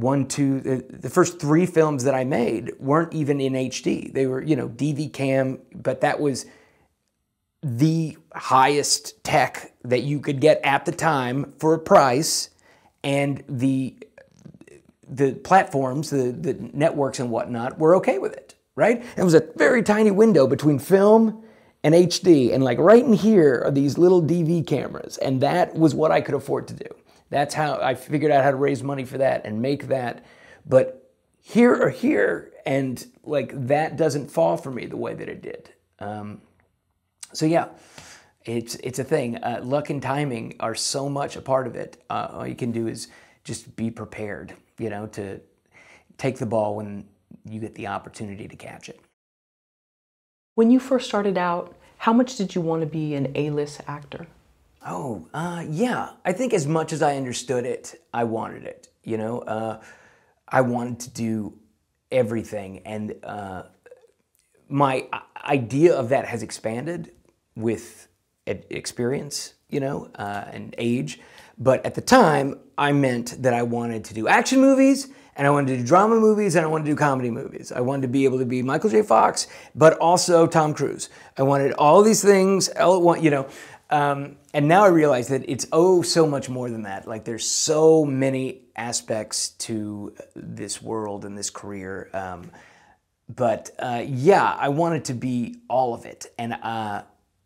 the first 3 films that I made weren't even in HD. They were, you know, DV cam, but that was the highest tech that you could get at the time for a price, and the platforms, the networks and whatnot were okay with it, right? It was a very tiny window between film and HD, and like right in here are these little DV cameras, and that was what I could afford to do. That's how I figured out how to raise money for that and make that. But here or here, and like that doesn't fall for me the way that it did. So yeah, it's a thing. Luck and timing are so much a part of it. All you can do is just be prepared, you know, to take the ball when you get the opportunity to catch it. When you first started out, how much did you want to be an A-list actor? Oh, yeah. I think as much as I understood it, I wanted it. You know, I wanted to do everything, and my idea of that has expanded with experience, you know, and age. But at the time, I meant that I wanted to do action movies, and I wanted to do drama movies, and I wanted to do comedy movies. I wanted to be able to be Michael J. Fox, but also Tom Cruise. I wanted all these things, you know. And now I realize that it's so much more than that. Like there's so many aspects to this world and this career. But yeah, I wanted to be all of it. And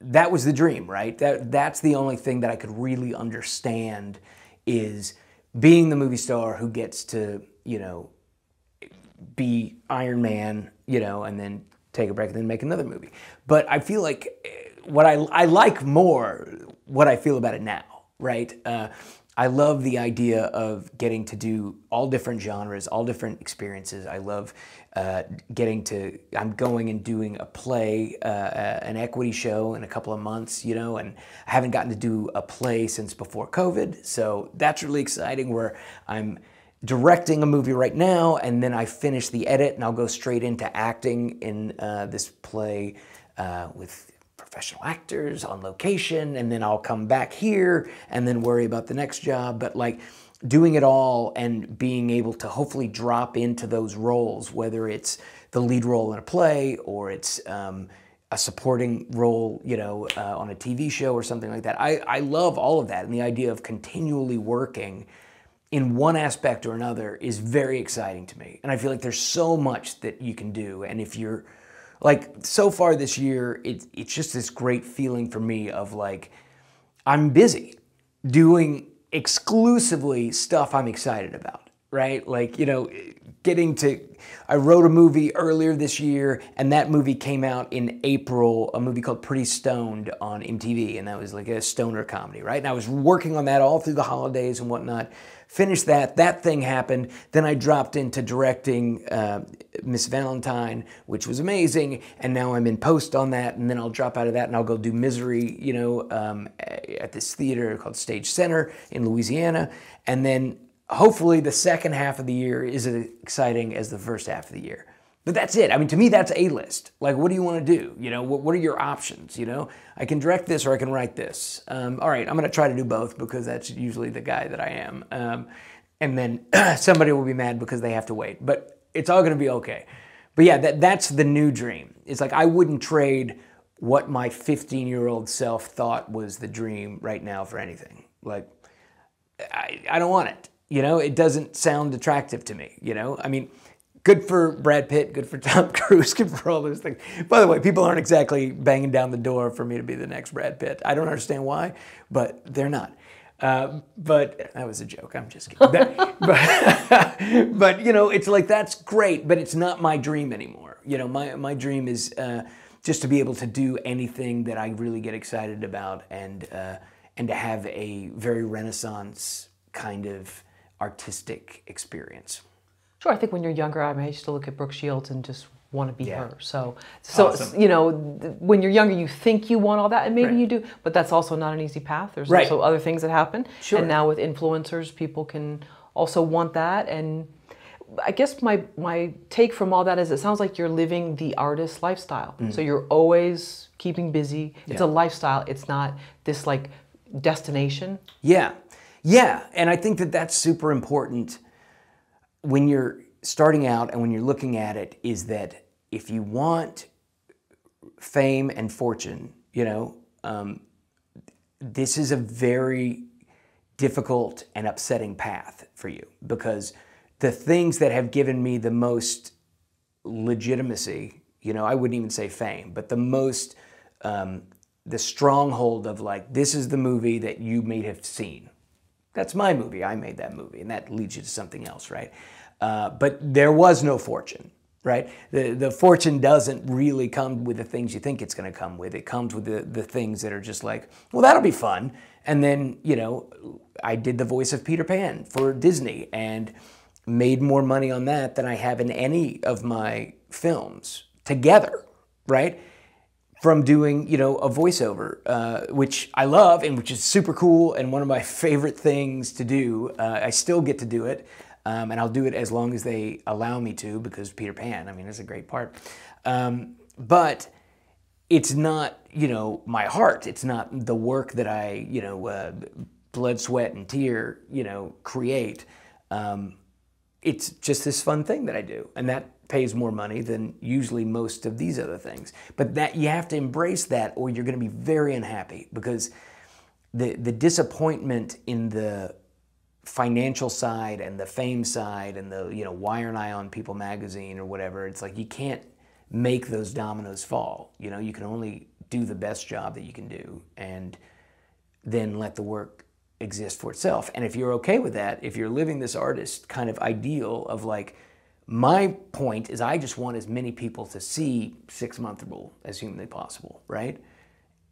that was the dream, right? That's the only thing that I could really understand is being the movie star who gets to, you know, be Iron Man, you know, and then take a break and then make another movie. But I feel like what I like more what I feel about it now. right? I love the idea of getting to do all different genres, all different experiences. I love I'm going and doing a play, an equity show in a couple of months, you know, and I haven't gotten to do a play since before COVID. So that's really exciting, where I'm directing a movie right now, and then I finish the edit and I'll go straight into acting in this play with professional actors on location, and then I'll come back here and then worry about the next job. But like doing it all and being able to hopefully drop into those roles, whether it's the lead role in a play or it's a supporting role, you know, on a TV show or something like that. I love all of that, and the idea of continually working in one aspect or another is very exciting to me. And I feel like there's so much that you can do, and if you're like, so far this year, it's just this great feeling for me of like, I'm busy doing exclusively stuff I'm excited about, right? Like, you know, I wrote a movie earlier this year, and that movie came out in April, a movie called Pretty Stoned on MTV, and that was like a stoner comedy, right? And I was working on that all through the holidays and whatnot. Finished that thing happened. Then I dropped into directing MISS VALENTINE, which was amazing, and now I'm in post on that, and then I'll drop out of that and I'll go do Misery, you know, at this theater called Stage Center in Louisiana, and then hopefully the second half of the year is as exciting as the first half of the year. But that's it. I mean, to me, that's A-list. Like, what do you want to do? You know, what are your options? You know, I can direct this or I can write this. All right, I'm going to try to do both because that's usually the guy that I am. And then somebody will be mad because they have to wait. But it's all going to be okay. But yeah, that's the new dream. It's like I wouldn't trade what my 15-year-old self thought was the dream right now for anything. Like, I don't want it. You know, it doesn't sound attractive to me, you know? I mean, good for Brad Pitt, good for Tom Cruise, good for all those things. By the way, people aren't exactly banging down the door for me to be the next Brad Pitt. I don't understand why, but they're not. But that was a joke, I'm just kidding. But you know, it's like, that's great, but it's not my dream anymore. You know, my dream is just to be able to do anything that I really get excited about, and to have a very Renaissance kind of artistic experience. Sure, I think when you're younger, I used to look at Brooke Shields and just want to be her. So Awesome. you know, when you're younger, you think you want all that, and maybe you do, but that's also not an easy path. There's also other things that happen. Sure. And now with influencers, people can also want that. And I guess my take from all that is, it sounds like you're living the artist lifestyle. So you're always keeping busy. It's a lifestyle. It's not this like destination. Yeah. Yeah. And I think that that's super important when you're starting out and when you're looking at it, is that if you want fame and fortune, you know, this is a very difficult and upsetting path for you, because the things that have given me the most legitimacy, you know, I wouldn't even say fame, but the most, the stronghold of like, this is the movie that you may have seen. That's my movie. I made that movie, and that leads you to something else, right? But there was no fortune, right? The fortune doesn't really come with the things you think it's going to come with. It comes with the things that are just like, well, that'll be fun. And then, you know, I did the voice of Peter Pan for Disney and made more money on that than I have in any of my films together, right? From doing, you know, a voiceover, which I love and which is super cool and one of my favorite things to do. I still get to do it, and I'll do it as long as they allow me to, because Peter Pan, I mean, it's a great part. But it's not, you know, my heart. It's not the work that I, you know, blood, sweat, and tear, you know, create. It's just this fun thing that I do, and that pays more money than usually most of these other things. But that you have to embrace that, or you're going to be very unhappy, because the disappointment in the financial side and the fame side and the, you know, why aren't I on People magazine or whatever, it's like you can't make those dominoes fall. You know, you can only do the best job that you can do and then let the work exist for itself. And if you're okay with that, if you're living this artist kind of ideal of like, my point is I just want as many people to see 6 Month Rule as humanly possible, right?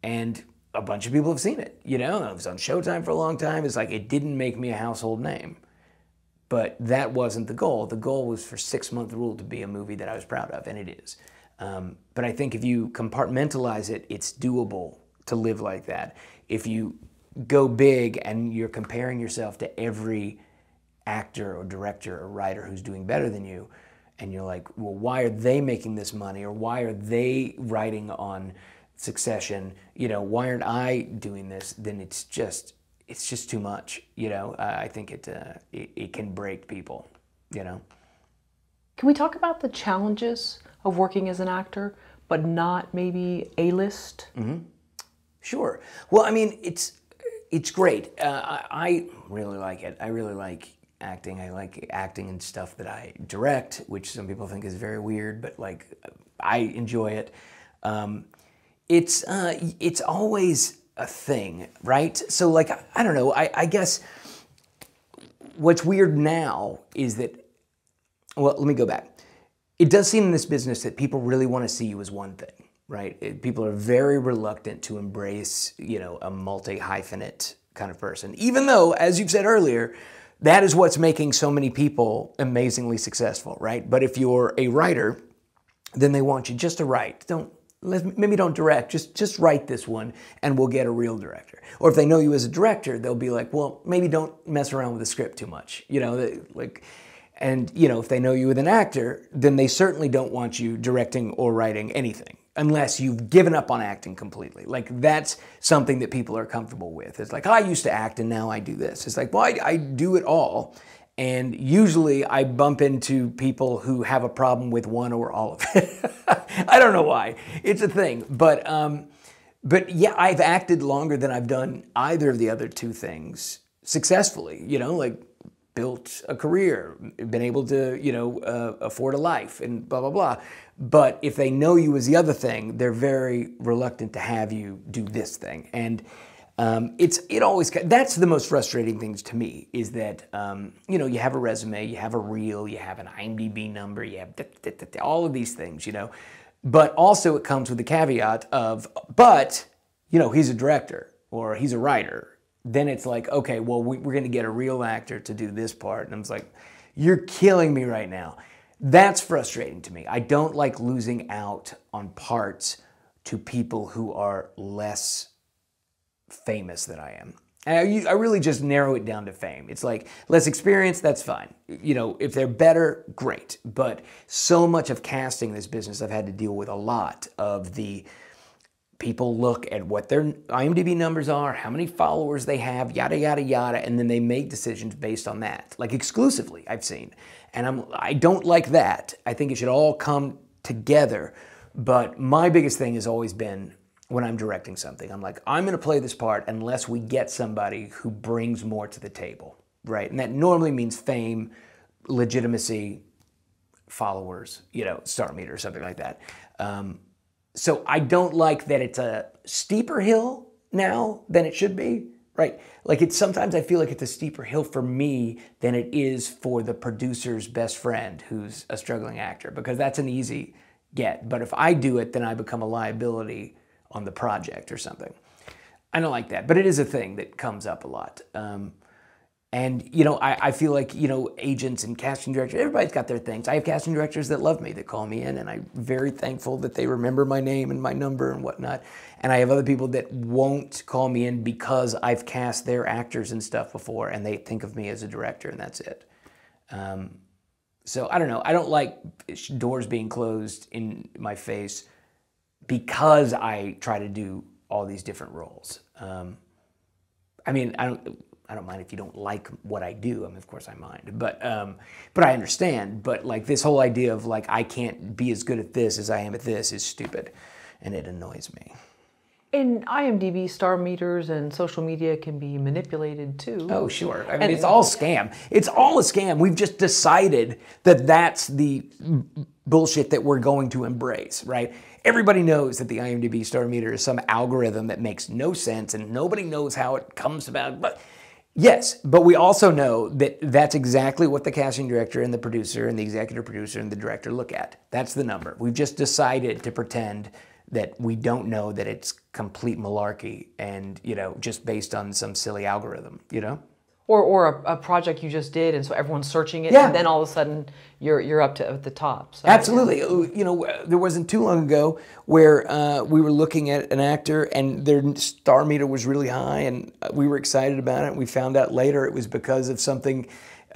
And a bunch of people have seen it, you know? It was on Showtime for a long time. It's like, it didn't make me a household name. But that wasn't the goal. The goal was for 6 Month Rule to be a movie that I was proud of, and it is. But I think if you compartmentalize it, it's doable to live like that. If you go big and you're comparing yourself to every actor or director or writer who's doing better than you, and you're like, well, why are they making this money? Or why are they writing on Succession? You know, why aren't I doing this? Then it's just too much. You know, I think it can break people, you know. Can we talk about the challenges of working as an actor, but not maybe A-list? Mm-hmm. Sure. Well, I mean, it's great. I really like it. I really like acting. I like acting in stuff that I direct, which some people think is very weird, but like I enjoy it. It's always a thing, right? So like, I don't know, I guess what's weird now is that, well, let me go back. It does seem in this business that people really want to see you as one thing, right? People are very reluctant to embrace, you know, a multi-hyphenate kind of person, even though, as you've said earlier, that is what's making so many people amazingly successful, right? But if you're a writer, then they want you just to write. Maybe don't direct, just write this one and we'll get a real director. Or if they know you as a director, they'll be like, well, maybe don't mess around with the script too much, you know, and you know, if they know you as an actor, then they certainly don't want you directing or writing anything unless you've given up on acting completely. Like that's something that people are comfortable with. It's like, I used to act and now I do this. It's like, well, I do it all. And usually I bump into people who have a problem with one or all of it. I don't know why. It's a thing. But yeah, I've acted longer than I've done either of the other two things successfully, you know, like built a career, been able to, you know, afford a life and blah, blah, blah. But if they know you as the other thing, they're very reluctant to have you do this thing. And that's the most frustrating things to me is that, you know, you have a resume, you have a reel, you have an IMDb number, you have all of these things, you know, but also it comes with the caveat of, but, you know, he's a director or he's a writer. Then it's like, okay, well, we're going to get a real actor to do this part. And I'm just like, you're killing me right now. That's frustrating to me. I don't like losing out on parts to people who are less famous than I am. And I really just narrow it down to fame. It's like, less experience, that's fine. You know, if they're better, great. But so much of casting in this business, I've had to deal with a lot of the people look at what their IMDb numbers are, how many followers they have, yada, yada, yada, and then they make decisions based on that. Like exclusively, I've seen. And I don't like that. I think it should all come together. But my biggest thing has always been when I'm directing something, I'm like, I'm going to play this part unless we get somebody who brings more to the table, right? And that normally means fame, legitimacy, followers, you know, star meter or something like that. So I don't like that it's a steeper hill now than it should be, right? Like sometimes I feel like it's a steeper hill for me than it is for the producer's best friend who's a struggling actor, because that's an easy get. But if I do it, then I become a liability on the project or something. I don't like that, but it is a thing that comes up a lot. And, you know, I feel like, you know, agents and casting directors, everybody's got their things. I have casting directors that love me, that call me in, and I'm very thankful that they remember my name and my number and whatnot. And I have other people that won't call me in because I've cast their actors and stuff before, and they think of me as a director, and that's it. So I don't know. I don't like doors being closed in my face because I try to do all these different roles. I mean, I don't mind if you don't like what I do. I mean, of course I mind, but I understand. But like this whole idea of like I can't be as good at this as I am at this is stupid, and it annoys me. And IMDb star meters and social media can be manipulated too. Oh, sure. I mean, it's all scam. It's all a scam. We've just decided that that's the bullshit that we're going to embrace, right? Everybody knows that the IMDb star meter is some algorithm that makes no sense and nobody knows how it comes about. But yes, but we also know that that's exactly what the casting director and the producer and the executive producer and the director look at. That's the number. We've just decided to pretend that we don't know that it's complete malarkey and, you know, just based on some silly algorithm, you know? Or a project you just did, and so everyone's searching it, Yeah. and then all of a sudden you're up to at the top. So, Absolutely. You know, there wasn't too long ago where we were looking at an actor and their star meter was really high, and we were excited about it. And we found out later it was because of something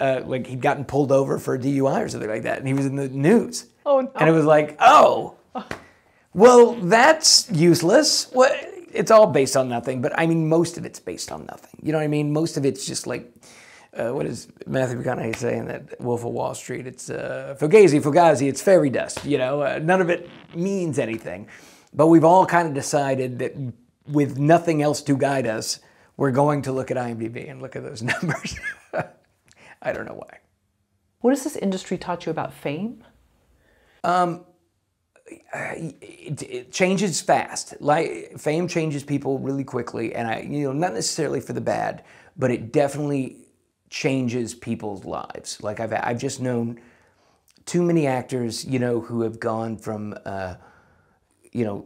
like he'd gotten pulled over for a DUI or something like that, and he was in the news. Oh no! And it was like, oh, well, that's useless. What? It's all based on nothing, but I mean, most of it's based on nothing. You know what I mean? Most of it's just like, what does Matthew McConaughey say in that Wolf of Wall Street? It's fugazi, it's fairy dust. You know, none of it means anything. But we've all kind of decided that with nothing else to guide us, we're going to look at IMDb and look at those numbers. I don't know why. What has this industry taught you about fame? It changes fast. Like fame changes people really quickly, and not necessarily for the bad, but it definitely changes people's lives. Like I've just known too many actors, you know, who have gone from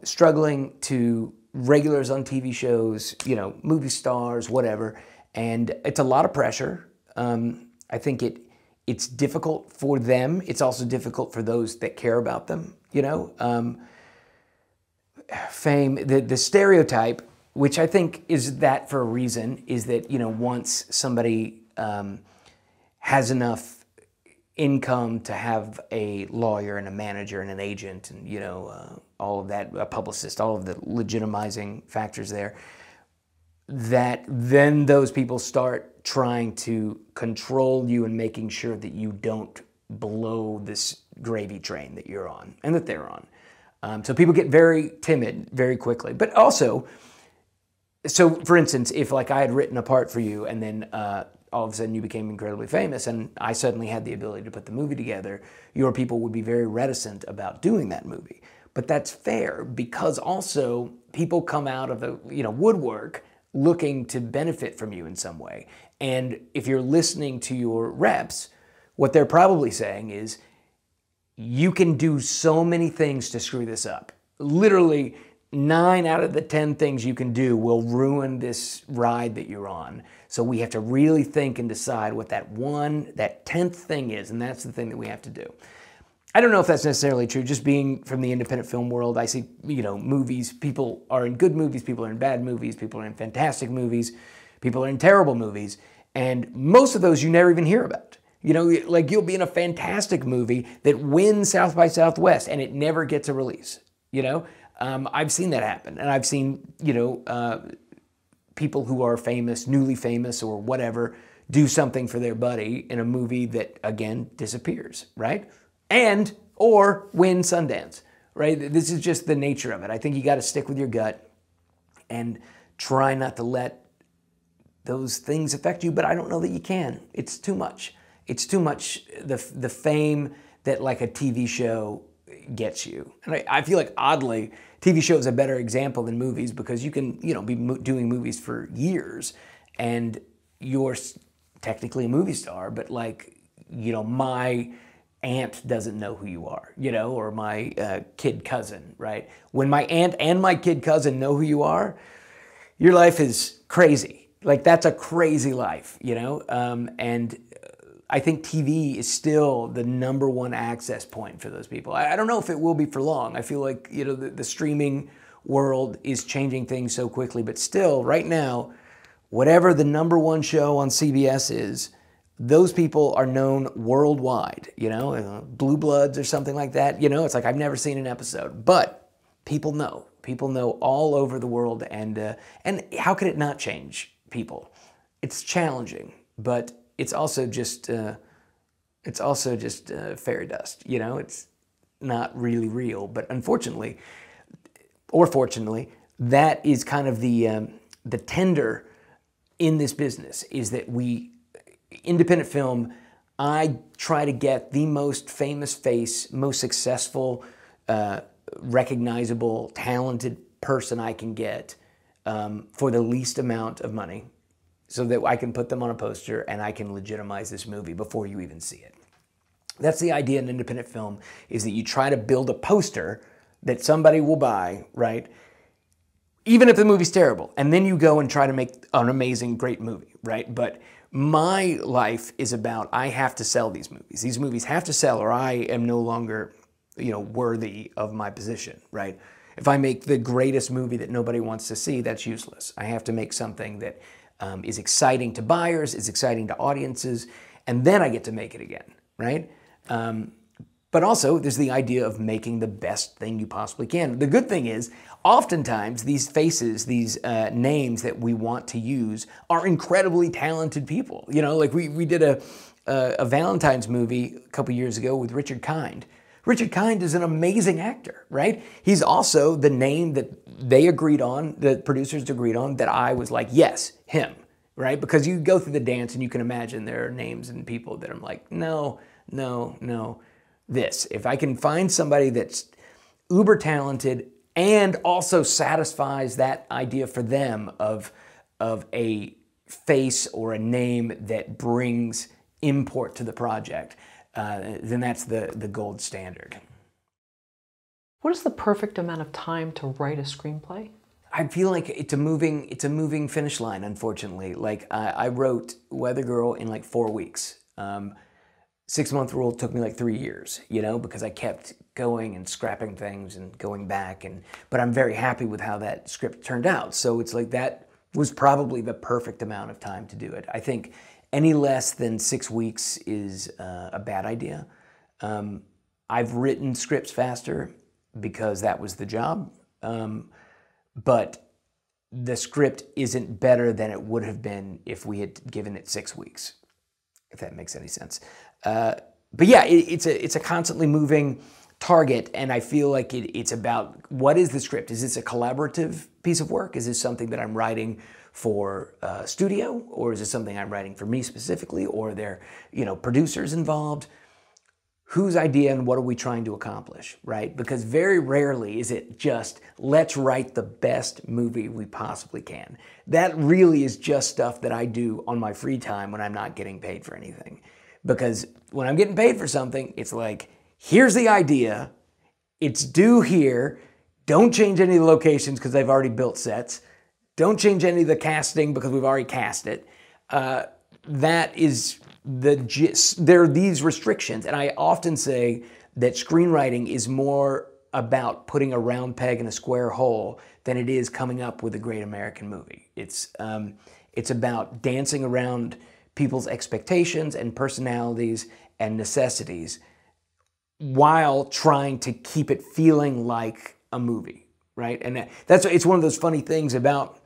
struggling to regulars on TV shows, you know, movie stars, whatever, and it's a lot of pressure. I think it's difficult for them. It's also difficult for those that care about them. You know, fame, the stereotype, which I think is that for a reason, is that, you know, once somebody has enough income to have a lawyer and a manager and an agent and, you know, all of that, a publicist, all of the legitimizing factors there, that then those people start trying to control you and making sure that you don't blow this gravy train that you're on and that they're on. So people get very timid very quickly. But also, so for instance, if like I had written a part for you and then all of a sudden you became incredibly famous and I suddenly had the ability to put the movie together, your people would be very reticent about doing that movie. But that's fair because also people come out of the, you know, woodwork looking to benefit from you in some way. And if you're listening to your reps, what they're probably saying is, you can do so many things to screw this up. Literally 9 out of the 10 things you can do will ruin this ride that you're on. So we have to really think and decide what that 10th thing is, and that's the thing that we have to do. I don't know if that's necessarily true. Just being from the independent film world, I see, you know, movies, people are in good movies, people are in bad movies, people are in fantastic movies, people are in terrible movies, and most of those you never even hear about. You know, like you'll be in a fantastic movie that wins South by Southwest and it never gets a release, you know? I've seen that happen. And I've seen, you know, people who are famous, newly famous or whatever, do something for their buddy in a movie that, again, disappears, right? And, or win Sundance, right? This is just the nature of it. I think you got to stick with your gut and try not to let those things affect you, but I don't know that you can. It's too much. It's too much the fame that like a TV show gets you. And I feel like oddly, TV show is a better example than movies because you can, you know, be doing movies for years and you're technically a movie star, but like, you know, my aunt doesn't know who you are, you know, or my kid cousin, right? When my aunt and my kid cousin know who you are, your life is crazy. Like that's a crazy life, you know? And I think TV is still the #1 access point for those people. I don't know if it will be for long. I feel like, you know, the streaming world is changing things so quickly, but still right now, whatever the #1 show on CBS is, those people are known worldwide, you know, Blue Bloods or something like that. You know, it's like I've never seen an episode, but people know. People know all over the world, and how could it not change people? It's challenging, but it's also just fairy dust. You know, it's not really real. But unfortunately, or fortunately, that is kind of the tender in this business. Is that independent film, I try to get the most famous face, most successful, recognizable, talented person I can get for the least amount of money so that I can put them on a poster and I can legitimize this movie before you even see it. That's the idea in independent film, is that you try to build a poster that somebody will buy, right? Even if the movie's terrible, and then you go and try to make an amazing, great movie, right? But my life is about, I have to sell these movies. These movies have to sell, or I am no longer, worthy of my position, right? If I make the greatest movie that nobody wants to see, that's useless. I have to make something that is exciting to buyers, is exciting to audiences, and then I get to make it again, right? But also, there's the idea of making the best thing you possibly can. The good thing is, oftentimes, these faces, these names that we want to use are incredibly talented people. Like we did a Valentine's movie a couple years ago with Richard Kind. Richard Kind is an amazing actor, right? He's also the name that they agreed on, the producers agreed on, that I was like, yes, him, right? Because you go through the dance and you can imagine there are names and people that I'm like, no. This. If I can find somebody that's uber talented and also satisfies that idea for them of a face or a name that brings import to the project, then that's the gold standard. What is the perfect amount of time to write a screenplay? I feel like it's a moving finish line, unfortunately. Like I wrote Weather Girl in like 4 weeks. 6-month rule took me like 3 years, because I kept going and scrapping things and going back. But I'm very happy with how that script turned out. So it's like that was probably the perfect amount of time to do it. I think any less than 6 weeks is a bad idea. I've written scripts faster because that was the job. But the script isn't better than it would have been if we had given it 6 weeks, if that makes any sense. But yeah, it's a constantly moving target, and I feel like it's about, what is the script? Is this a collaborative piece of work? Is this something that I'm writing for a studio, or is this something I'm writing for me specifically, or are there producers involved? Whose idea and what are we trying to accomplish, right? Because very rarely is it just, let's write the best movie we possibly can. That really is just stuff that I do on my free time when I'm not getting paid for anything. Because when I'm getting paid for something, it's like, here's the idea, it's due here, don't change any of the locations because they've already built sets, don't change any of the casting because we've already cast it. That is the gist. There are these restrictions, and I often say that screenwriting is more about putting a round peg in a square hole than it is coming up with a great American movie. It's about dancing around people's expectations and personalities and necessities while trying to keep it feeling like a movie, right? And it's one of those funny things about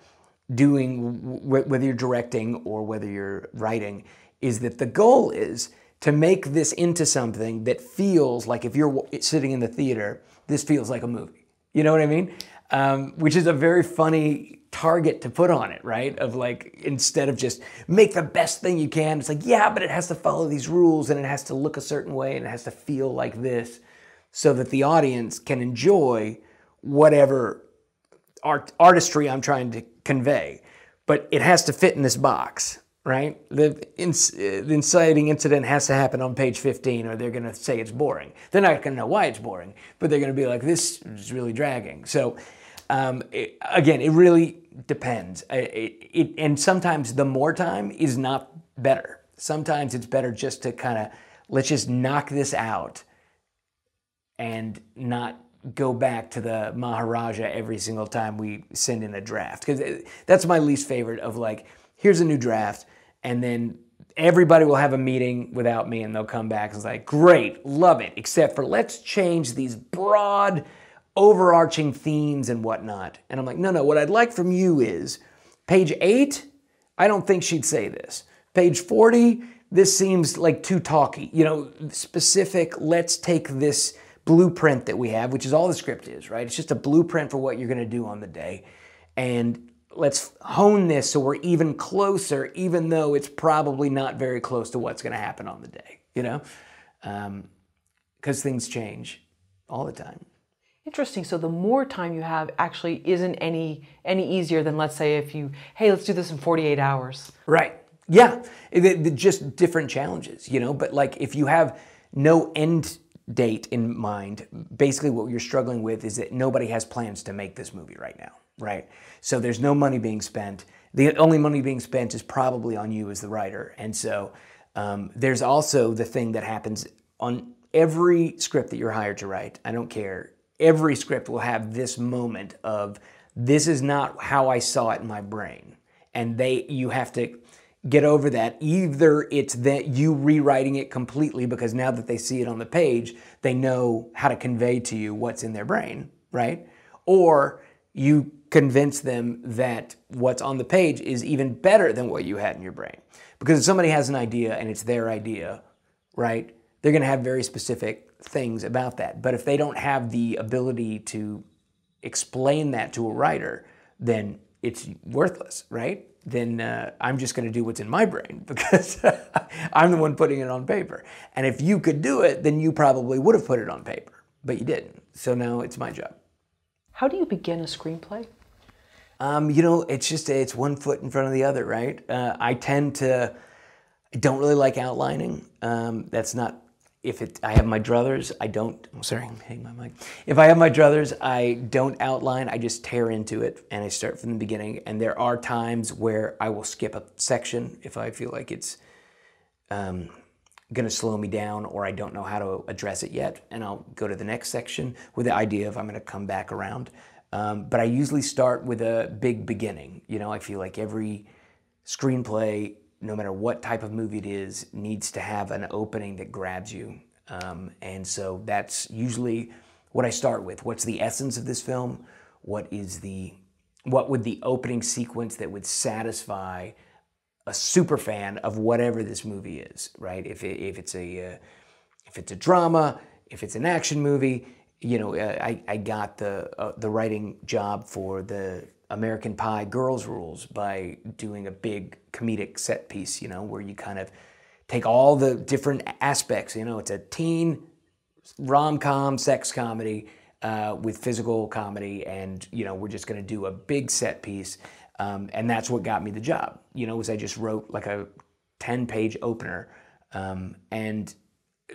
doing, whether you're directing or whether you're writing, is that the goal is to make this into something that feels like, if you're sitting in the theater, this feels like a movie. You know what I mean? Which is a very funny target to put on it, right? Of like, instead of just make the best thing you can, it's like, yeah, but it has to follow these rules and it has to look a certain way and it has to feel like this so that the audience can enjoy whatever artistry I'm trying to convey. But it has to fit in this box, right? The inciting incident has to happen on page 15 or they're going to say it's boring. They're not going to know why it's boring, but they're going to be like, this is really dragging. So again, it really depends. And sometimes the more time is not better. Sometimes it's better just to kind of, let's just knock this out and not go back to the Maharaja every single time we send in a draft. Because that's my least favorite of like, here's a new draft, and then everybody will have a meeting without me and they'll come back and it's like, great, love it, except for let's change these broad, overarching themes and whatnot. And I'm like, no, what I'd like from you is, page 8, I don't think she'd say this. Page 40, this seems like too talky. Specific, let's take this blueprint that we have, which is all the script is, right? It's just a blueprint for what you're gonna do on the day. And let's hone this so we're even closer, even though it's probably not very close to what's gonna happen on the day, Because things change all the time. Interesting. So the more time you have actually isn't any easier than, let's say, if you, hey, let's do this in 48 hours. Right. Yeah. Just different challenges, But like if you have no end date in mind, basically what you're struggling with is that nobody has plans to make this movie right now, right? So there's no money being spent. The only money being spent is probably on you as the writer. And so there's also the thing that happens on every script that you're hired to write. I don't care. Every script will have this moment of, this is not how I saw it in my brain. And you have to get over that. Either it's that you rewriting it completely because now that they see it on the page, they know how to convey to you what's in their brain, right? Or you convince them that what's on the page is even better than what you had in your brain. Because if somebody has an idea and it's their idea, right, they're going to have very specific things about that. But if they don't have the ability to explain that to a writer, then it's worthless, right? Then I'm just going to do what's in my brain because I'm the one putting it on paper. And if you could do it, then you probably would have put it on paper, but you didn't. So now it's my job. How do you begin a screenplay? You know, it's one foot in front of the other, right? I don't really like outlining. That's not, I have my druthers, I don't, sorry, I'm hitting my mic. If I have my druthers, I don't outline, I just tear into it and I start from the beginning. And there are times where I will skip a section if I feel like it's gonna slow me down or I don't know how to address it yet. And I'll go to the next section with the idea of I'm gonna come back around. But I usually start with a big beginning. You know, I feel like every screenplay, no matter what type of movie it is, needs to have an opening that grabs you. And so that's usually what I start with. What's the essence of this film? What would the opening sequence that would satisfy a super fan of whatever this movie is, right? If it's a drama, if it's an action movie, you know, I got the writing job for the American Pie Girls Rules by doing a big comedic set piece, you know, where you kind of take all the different aspects, you know, it's a teen rom-com sex comedy with physical comedy, and, you know, we're just going to do a big set piece, and that's what got me the job, you know, was I just wrote like a 10-page opener, and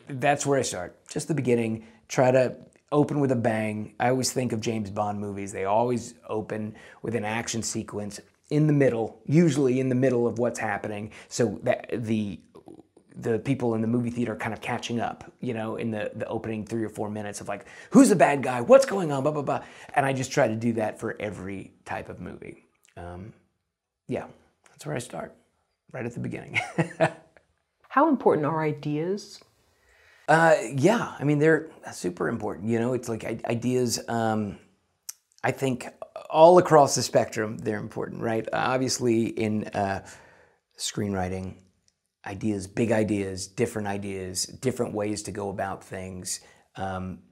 that's where I start, just the beginning, try to open with a bang. I always think of James Bond movies. They always open with an action sequence in the middle, usually in the middle of what's happening, so that the people in the movie theater are kind of catching up, you know, in the opening 3 or 4 minutes of like, who's the bad guy? What's going on? Blah, blah, blah. And I just try to do that for every type of movie. Yeah, that's where I start, right at the beginning. How important are ideas? Yeah, I mean, they're super important. You know, it's like ideas, I think all across the spectrum, they're important, right? Obviously in screenwriting, ideas, big ideas, different ways to go about things,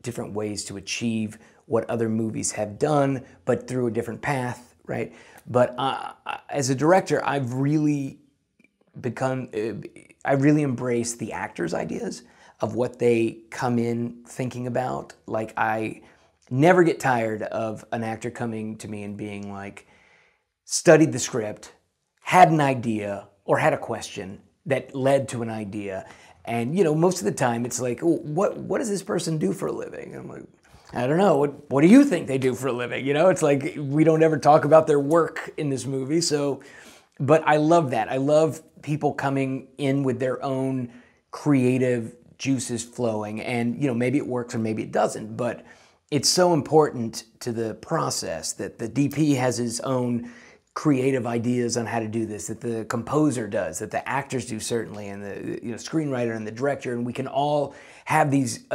different ways to achieve what other movies have done, but through a different path, right? But as a director, I've really embraced the actors' ideas of what they come in thinking about. Like, I never get tired of an actor coming to me and being like, studied the script, had an idea, or had a question that led to an idea. And, you know, most of the time it's like, oh, what does this person do for a living? And I'm like, I don't know, what do you think they do for a living? You know, it's like, we don't ever talk about their work in this movie. So, but I love that. I love people coming in with their own creative juices flowing, and, you know, maybe it works or maybe it doesn't, but it's so important to the process that the DP has his own creative ideas on how to do this, that the composer does, that the actors do certainly, and the screenwriter and the director, and we can all have these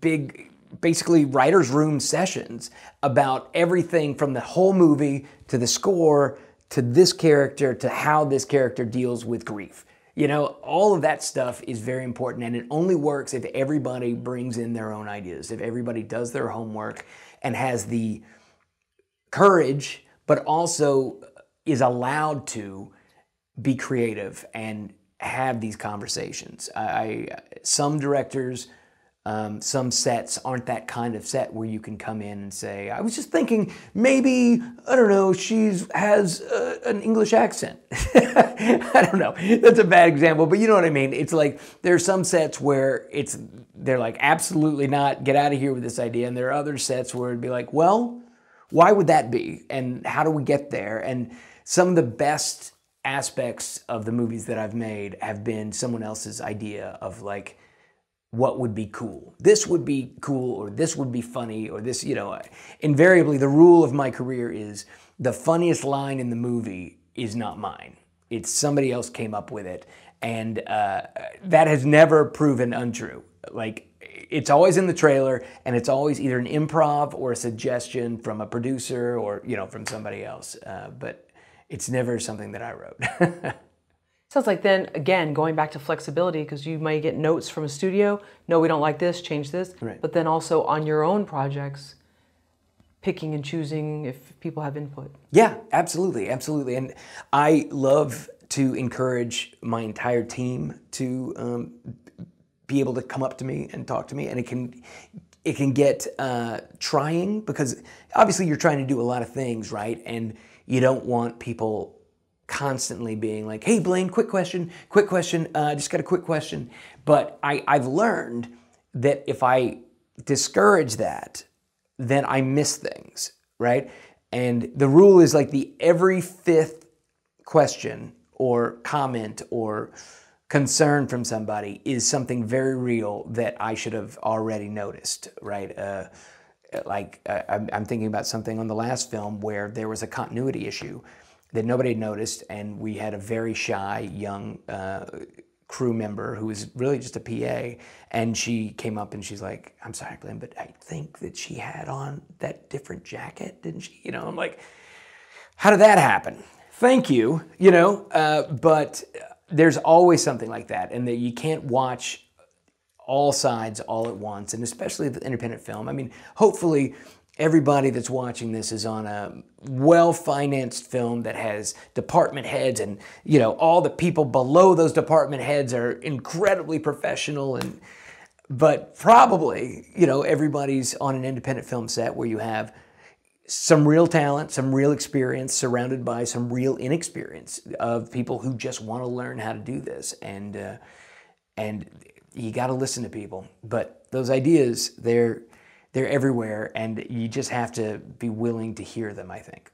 big, basically writer's room sessions about everything from the whole movie to the score to this character to how this character deals with grief. You know, all of that stuff is very important, and it only works if everybody brings in their own ideas, if everybody does their homework and has the courage, but also is allowed to be creative and have these conversations. Some directors Some sets aren't that kind of set where you can come in and say, I was just thinking maybe, I don't know, has an English accent. I don't know, that's a bad example, but you know what I mean. It's like, there's some sets where they're like, absolutely not, get out of here with this idea. And there are other sets where it'd be like, well, why would that be? And how do we get there? And some of the best aspects of the movies that I've made have been someone else's idea of like, what would be cool? This would be cool, or this would be funny, or this, you know, invariably the rule of my career is the funniest line in the movie is not mine. It's somebody else came up with it. And that has never proven untrue. Like, it's always in the trailer, and it's always either an improv or a suggestion from a producer or, you know, from somebody else. But it's never something that I wrote. Sounds like then, again, going back to flexibility, because you might get notes from a studio, no, we don't like this, change this. Right. But then also on your own projects, picking and choosing if people have input. Yeah, absolutely, absolutely. And I love to encourage my entire team to be able to come up to me and talk to me. And it can get trying, because obviously you're trying to do a lot of things, right? And you don't want people constantly being like, hey, Blayne, quick question, just got a quick question. But I've learned that if I discourage that, then I miss things, right? And the rule is like every fifth question or comment or concern from somebody is something very real that I should have already noticed, right? I'm thinking about something on the last film where there was a continuity issue that nobody had noticed, and we had a very shy young crew member who was really just a PA, and she came up and she's like, I'm sorry, Blayne, but I think that she had on that different jacket, didn't she? You know, I'm like, how did that happen? Thank you, you know, but there's always something like that, and that you can't watch all sides all at once, and especially the independent film. I mean, hopefully everybody that's watching this is on a well-financed film that has department heads, and, you know, all the people below those department heads are incredibly professional. But probably, you know, everybody's on an independent film set where you have some real talent, some real experience, surrounded by some real inexperience of people who just want to learn how to do this. And you got to listen to people. But those ideas, they're everywhere, and you just have to be willing to hear them, I think.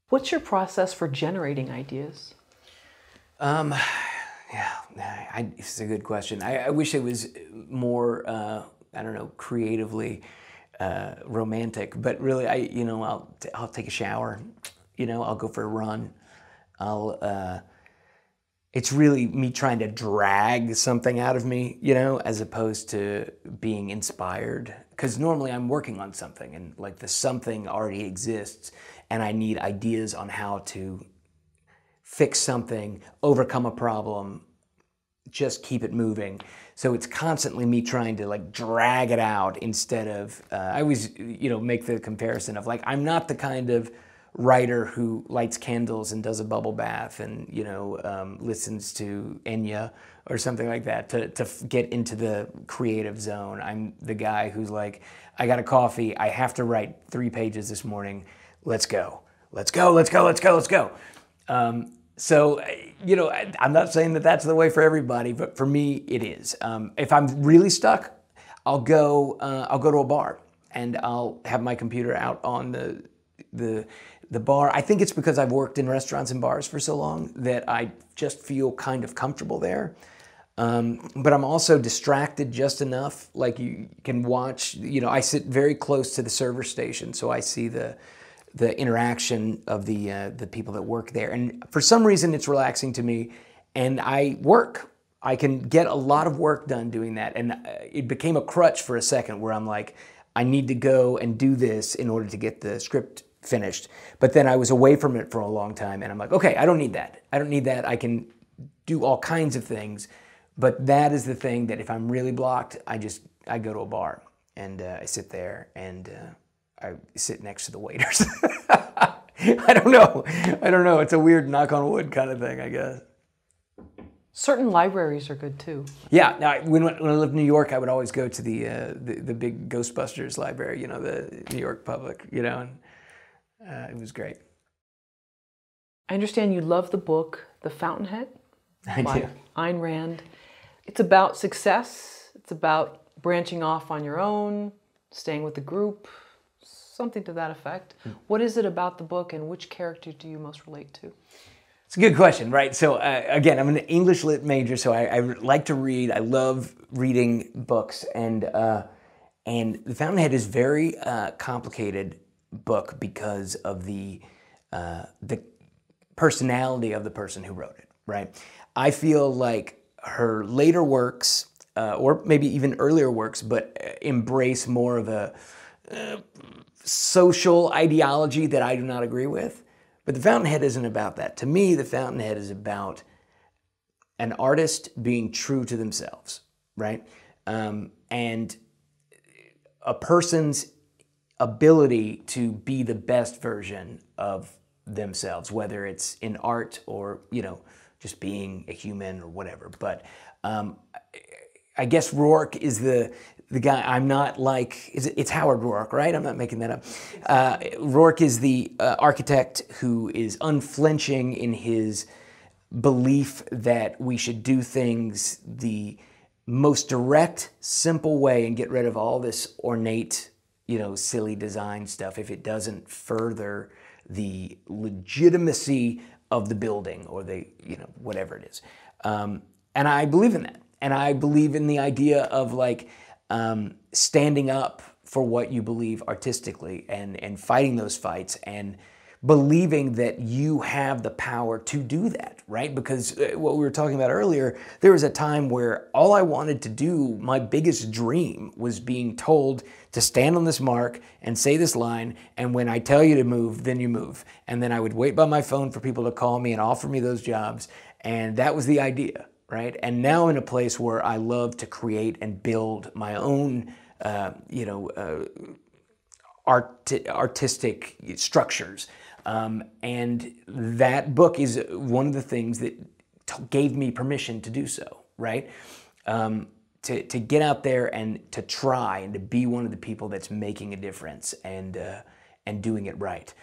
What's your process for generating ideas? It's a good question. I wish it was more, I don't know, creatively romantic, but really, I'll take a shower, you know, I'll go for a run. It's really me trying to drag something out of me, you know, as opposed to being inspired. Because normally I'm working on something, and like the something already exists, and I need ideas on how to fix something, overcome a problem, just keep it moving. So it's constantly me trying to like drag it out instead of, I always, you know, make the comparison of like, I'm not the kind of writer who lights candles and does a bubble bath and, you know, listens to Enya or something like that to get into the creative zone. I'm the guy who's like, I got a coffee, I have to write 3 pages this morning, let's go. So, you know, I'm not saying that that's the way for everybody, but for me, it is. If I'm really stuck, I'll go to a bar, and I'll have my computer out on the bar. I think it's because I've worked in restaurants and bars for so long that I just feel kind of comfortable there. But I'm also distracted just enough. Like you can watch, you know, I sit very close to the server station, so I see the interaction of the people that work there. And for some reason, it's relaxing to me, and I work. I can get a lot of work done doing that. And it became a crutch for a second where I'm like, I need to go and do this in order to get the script finished. But then I was away from it for a long time, and I'm like, okay, I don't need that. I can do all kinds of things, but that is the thing that if I'm really blocked, I go to a bar, and I sit there, and I sit next to the waiters. I don't know. It's a weird knock on wood kind of thing, I guess. Certain libraries are good too. Yeah, now, when I lived in New York, I would always go to the big Ghostbusters library, you know, the New York Public, you know, and it was great. I understand you love the book, The Fountainhead I by do. Ayn Rand. It's about success. It's about branching off on your own, staying with the group, something to that effect. What is it about the book, and which character do you most relate to? It's a good question, right? So again, I'm an English lit major, so I like to read. I love reading books, and The Fountainhead is a very complicated book because of the personality of the person who wrote it, right? I feel like her later works, or maybe even earlier works, but embrace more of a social ideology that I do not agree with. But The Fountainhead isn't about that. To me, The Fountainhead is about an artist being true to themselves, right? And a person's ability to be the best version of themselves, whether it's in art or, you know, just being a human or whatever. But I guess Rourke is the guy. I'm not like, it's Howard Rourke, right? I'm not making that up. Rourke is the architect who is unflinching in his belief that we should do things the most direct, simple way and get rid of all this ornate, you know, silly design stuff if it doesn't further the legitimacy of the building or the, you know, whatever it is. And I believe in that. And I believe in the idea of like standing up for what you believe artistically and fighting those fights and believing that you have the power to do that, right? Because what we were talking about earlier, there was a time where all I wanted to do, my biggest dream, was being told to stand on this mark and say this line, and when I tell you to move, then you move. And then I would wait by my phone for people to call me and offer me those jobs, and that was the idea, right? And now I'm in a place where I love to create and build my own, artistic structures. And that book is one of the things that gave me permission to do so, right? To get out there and to try and to be one of the people that's making a difference and doing it right.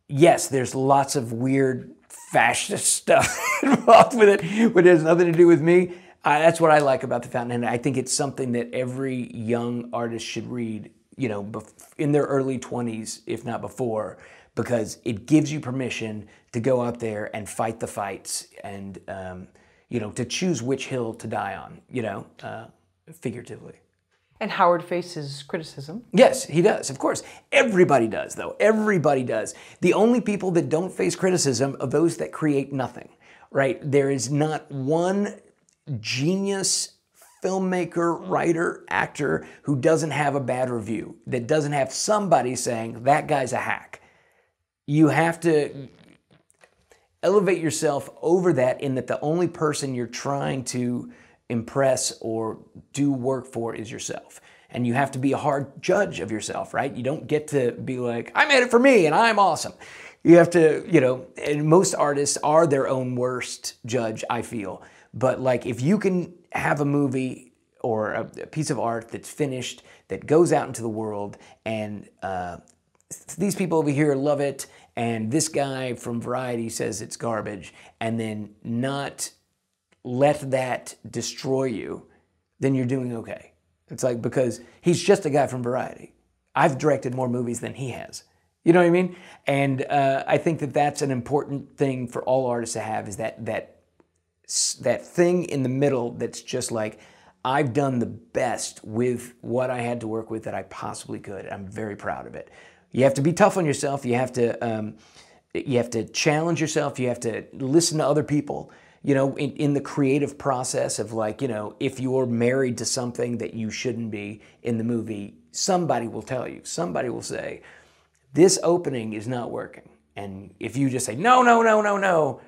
Yes, there's lots of weird fascist stuff involved with it, but it has nothing to do with me. That's what I like about The Fountainhead. I think it's something that every young artist should read, you know, in their early 20s, if not before, because it gives you permission to go out there and fight the fights and, you know, to choose which hill to die on, you know, figuratively. And Howard faces criticism. Yes, he does, of course. Everybody does, though. Everybody does. The only people that don't face criticism are those that create nothing, right? There is not one genius filmmaker, writer, actor who doesn't have a bad review, that doesn't have somebody saying, that guy's a hack. You have to elevate yourself over that, in that the only person you're trying to impress or do work for is yourself. And you have to be a hard judge of yourself, right? You don't get to be like, I made it for me and I'm awesome. You have to, you know, and most artists are their own worst judge, I feel. But like, if you can have a movie or a piece of art that's finished, that goes out into the world, and these people over here love it, and this guy from Variety says it's garbage, and then not let that destroy you, then you're doing okay. It's like, because he's just a guy from Variety. I've directed more movies than he has. You know what I mean? And I think that that's an important thing for all artists to have, is that thing in the middle that's just like, I've done the best with what I had to work with that I possibly could. I'm very proud of it. You have to be tough on yourself. You have to challenge yourself. You have to listen to other people. You know, in the creative process of, like, you know, if you're married to something that you shouldn't be in the movie, somebody will tell you. Somebody will say, this opening is not working. And if you just say, no, no, no, no, no,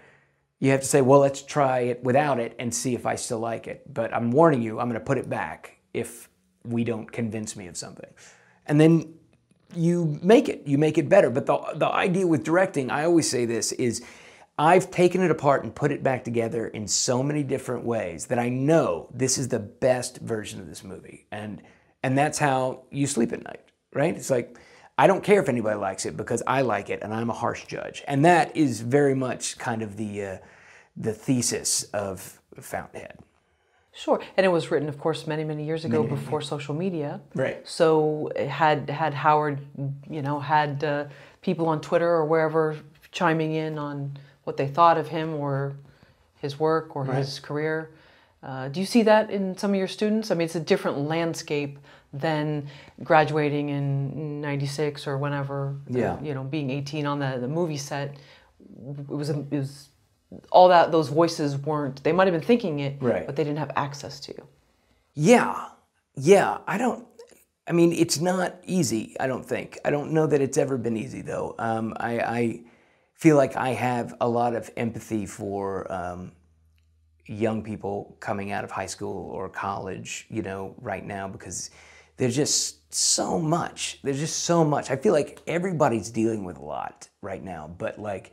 you have to say, well, let's try it without it and see if I still like it. But I'm warning you, I'm going to put it back if we don't convince me of something. And then you make it better. But the idea with directing, I always say this, is I've taken it apart and put it back together in so many different ways that I know this is the best version of this movie. And that's how you sleep at night, right? It's like, I don't care if anybody likes it because I like it and I'm a harsh judge. And that is very much kind of the thesis of Fountainhead. Sure, and it was written, of course, many, many years ago before social media. Right. So it had Howard, had people on Twitter or wherever chiming in on what they thought of him or his work or his career. Do you see that in some of your students? I mean, it's a different landscape than graduating in '96 or whenever. Yeah. Being 18 on the movie set. It was all that. Those voices weren't. They might have been thinking it, but they didn't have access to. Yeah. I mean, it's not easy. I don't think. I don't know that it's ever been easy though. I feel like I have a lot of empathy for young people coming out of high school or college, right now, because there's just so much. There's just so much. I feel like everybody's dealing with a lot right now, but like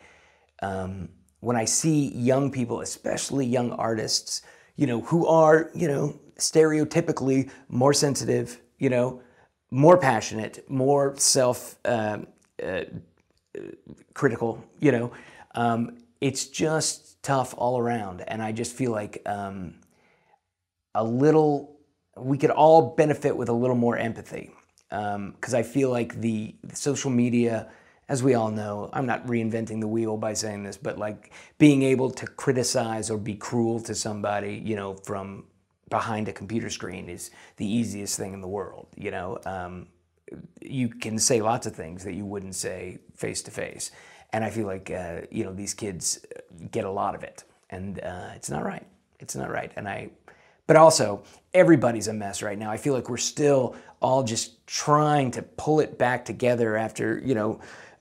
when I see young people, especially young artists, who are, stereotypically more sensitive, more passionate, more critical, it's just tough all around. And I just feel like we could all benefit with a little more empathy. Because I feel like the social media, as we all know, I'm not reinventing the wheel by saying this, but like being able to criticize or be cruel to somebody, from behind a computer screen is the easiest thing in the world, You can say lots of things that you wouldn't say face to face. And I feel like, these kids get a lot of it. And it's not right. It's not right. But also, everybody's a mess right now. I feel like we're still all just trying to pull it back together after,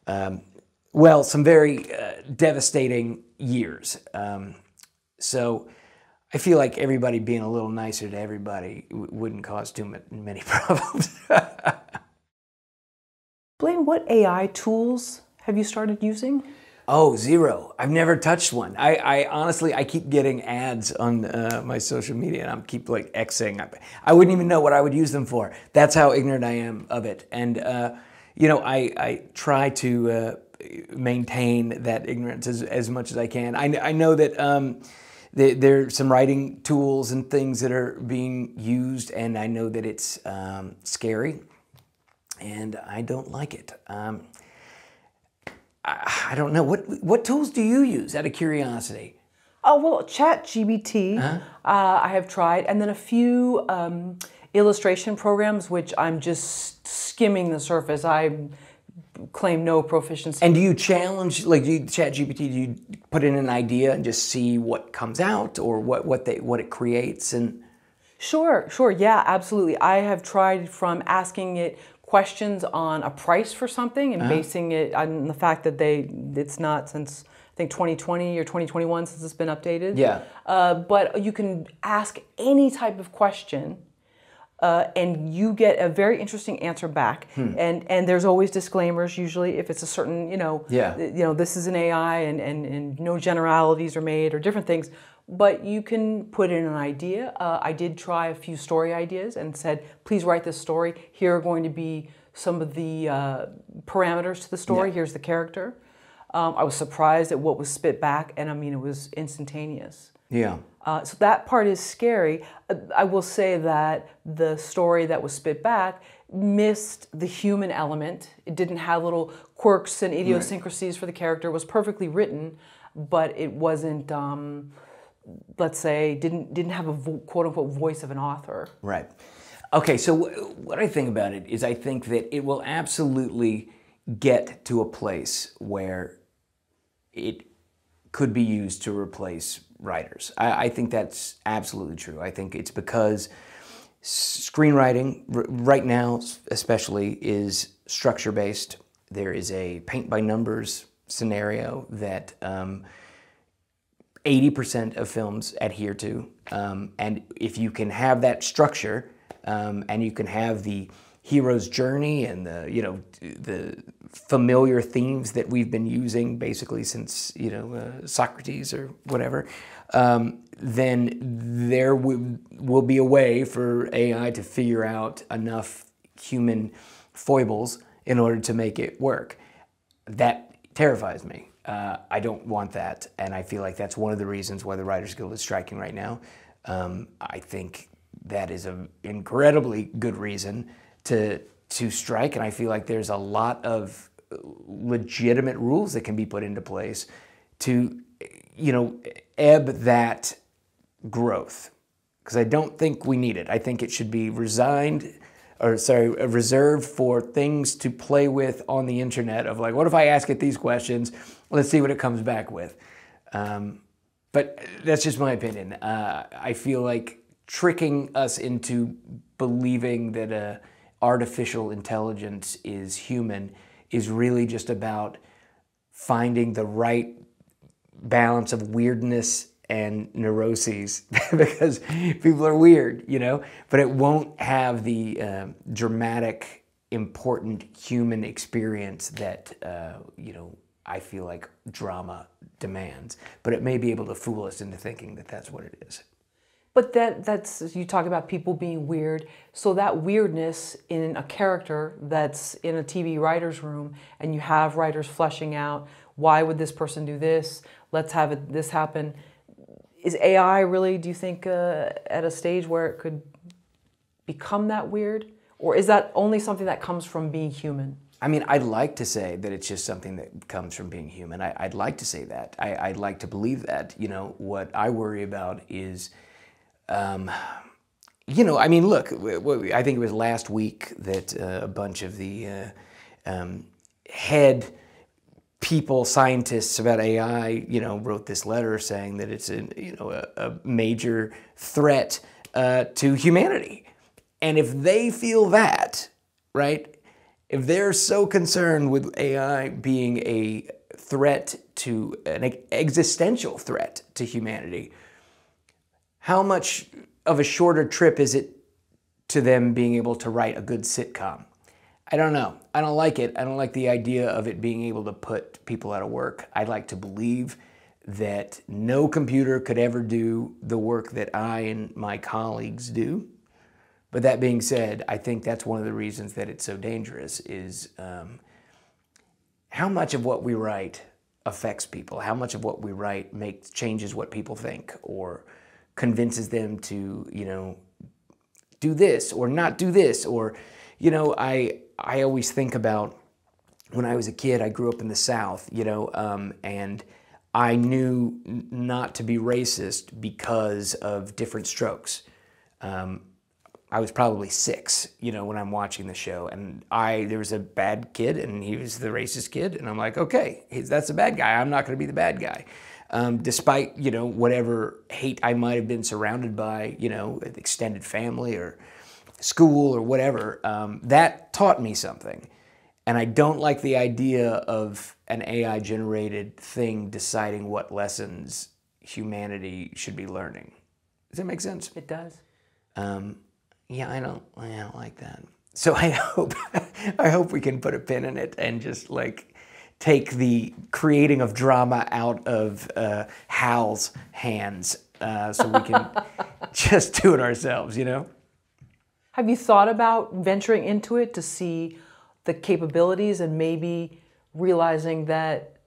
some very devastating years. So I feel like everybody being a little nicer to everybody wouldn't cause too many problems. Blayne, what AI tools have you started using? Oh, zero. I've never touched one. I honestly, I keep getting ads on my social media and I keep like Xing. I wouldn't even know what I would use them for. That's how ignorant I am of it. And, I try to maintain that ignorance as much as I can. I know that there are some writing tools and things that are being used, and I know that it's scary, and I don't like it. I don't know. What tools do you use, out of curiosity? Oh, well, ChatGPT, I have tried, and then a few illustration programs, which I'm just skimming the surface. I claim no proficiency. And do you challenge, like, ChatGPT, do you put in an idea and just see what comes out, or what it creates? And Sure, yeah, absolutely. I have tried from asking it questions on a price for something and basing it on the fact that it's not since I think 2020 or 2021 since it's been updated. Yeah. But you can ask any type of question and you get a very interesting answer back. And there's always disclaimers usually if it's a certain, this is an AI and no generalities are made or different things. But you can put in an idea. I did try a few story ideas and said, please write this story. Here are going to be some of the parameters to the story. Here's the character. I was surprised at what was spit back, and I mean, it was instantaneous. Yeah. So that part is scary. I will say that the story that was spit back missed the human element. It didn't have little quirks and idiosyncrasies for the character. It was perfectly written, but it wasn't... let's say, didn't have a quote-unquote voice of an author. Right. Okay, so what I think about it is I think that it will absolutely get to a place where it could be used to replace writers. I think that's absolutely true. I think it's because screenwriting, right now especially, is structure-based. There is a paint-by-numbers scenario that 80% of films adhere to, and if you can have that structure, and you can have the hero's journey and the familiar themes that we've been using basically since, you know, Socrates or whatever, then there will be a way for AI to figure out enough human foibles in order to make it work. That terrifies me. I don't want that, and I feel like that's one of the reasons why the Writers Guild is striking right now. I think that is an incredibly good reason to strike, and I feel like there's a lot of legitimate rules that can be put into place to, you know, ebb that growth, because I don't think we need it. I think it should be reserved for things to play with on the internet of like, what if I ask it these questions? Let's see what it comes back with. But that's just my opinion. I feel like tricking us into believing that artificial intelligence is human is really just about finding the right balance of weirdness and neuroses, because people are weird, you know, but it won't have the dramatic, important human experience that, you know, I feel like drama demands, but it may be able to fool us into thinking that that's what it is. But that's, you talk about people being weird, so that weirdness in a character that's in a TV writer's room, and you have writers fleshing out, why would this person do this? Let's have this happen. Is AI really, do you think, at a stage where it could become that weird? Or is that only something that comes from being human? I mean, I'd like to say that it's just something that comes from being human. I'd like to say that. I'd like to believe that. You know, what I worry about is, you know, I mean, look, I think it was last week that a bunch of the head people, scientists about AI, you know, wrote this letter saying that it's a major threat to humanity. And if they feel that, right, if they're so concerned with AI being a threat to, an existential threat to humanity, how much of a shorter trip is it to them being able to write a good sitcom? I don't know. I don't like it. I don't like the idea of it being able to put people out of work. I'd like to believe that no computer could ever do the work that I and my colleagues do. But that being said, I think that's one of the reasons that it's so dangerous is how much of what we write affects people, how much of what we write changes what people think or convinces them to, you know, do this or not do this. Or, you know, I always think about when I was a kid, I grew up in the South, you know, and I knew not to be racist because of different strokes. I was probably 6, you know, when I'm watching the show, and there was a bad kid, and he was the racist kid, and I'm like, okay, that's the bad guy. I'm not going to be the bad guy, despite, you know, whatever hate I might have been surrounded by, you know, extended family or school or whatever. That taught me something, and I don't like the idea of an AI-generated thing deciding what lessons humanity should be learning. Does that make sense? It does. Yeah, I don't like that. So I hope we can put a pin in it and just like take the creating of drama out of Hal's hands, so we can just do it ourselves, you know? Have you thought about venturing into it to see the capabilities and maybe realizing that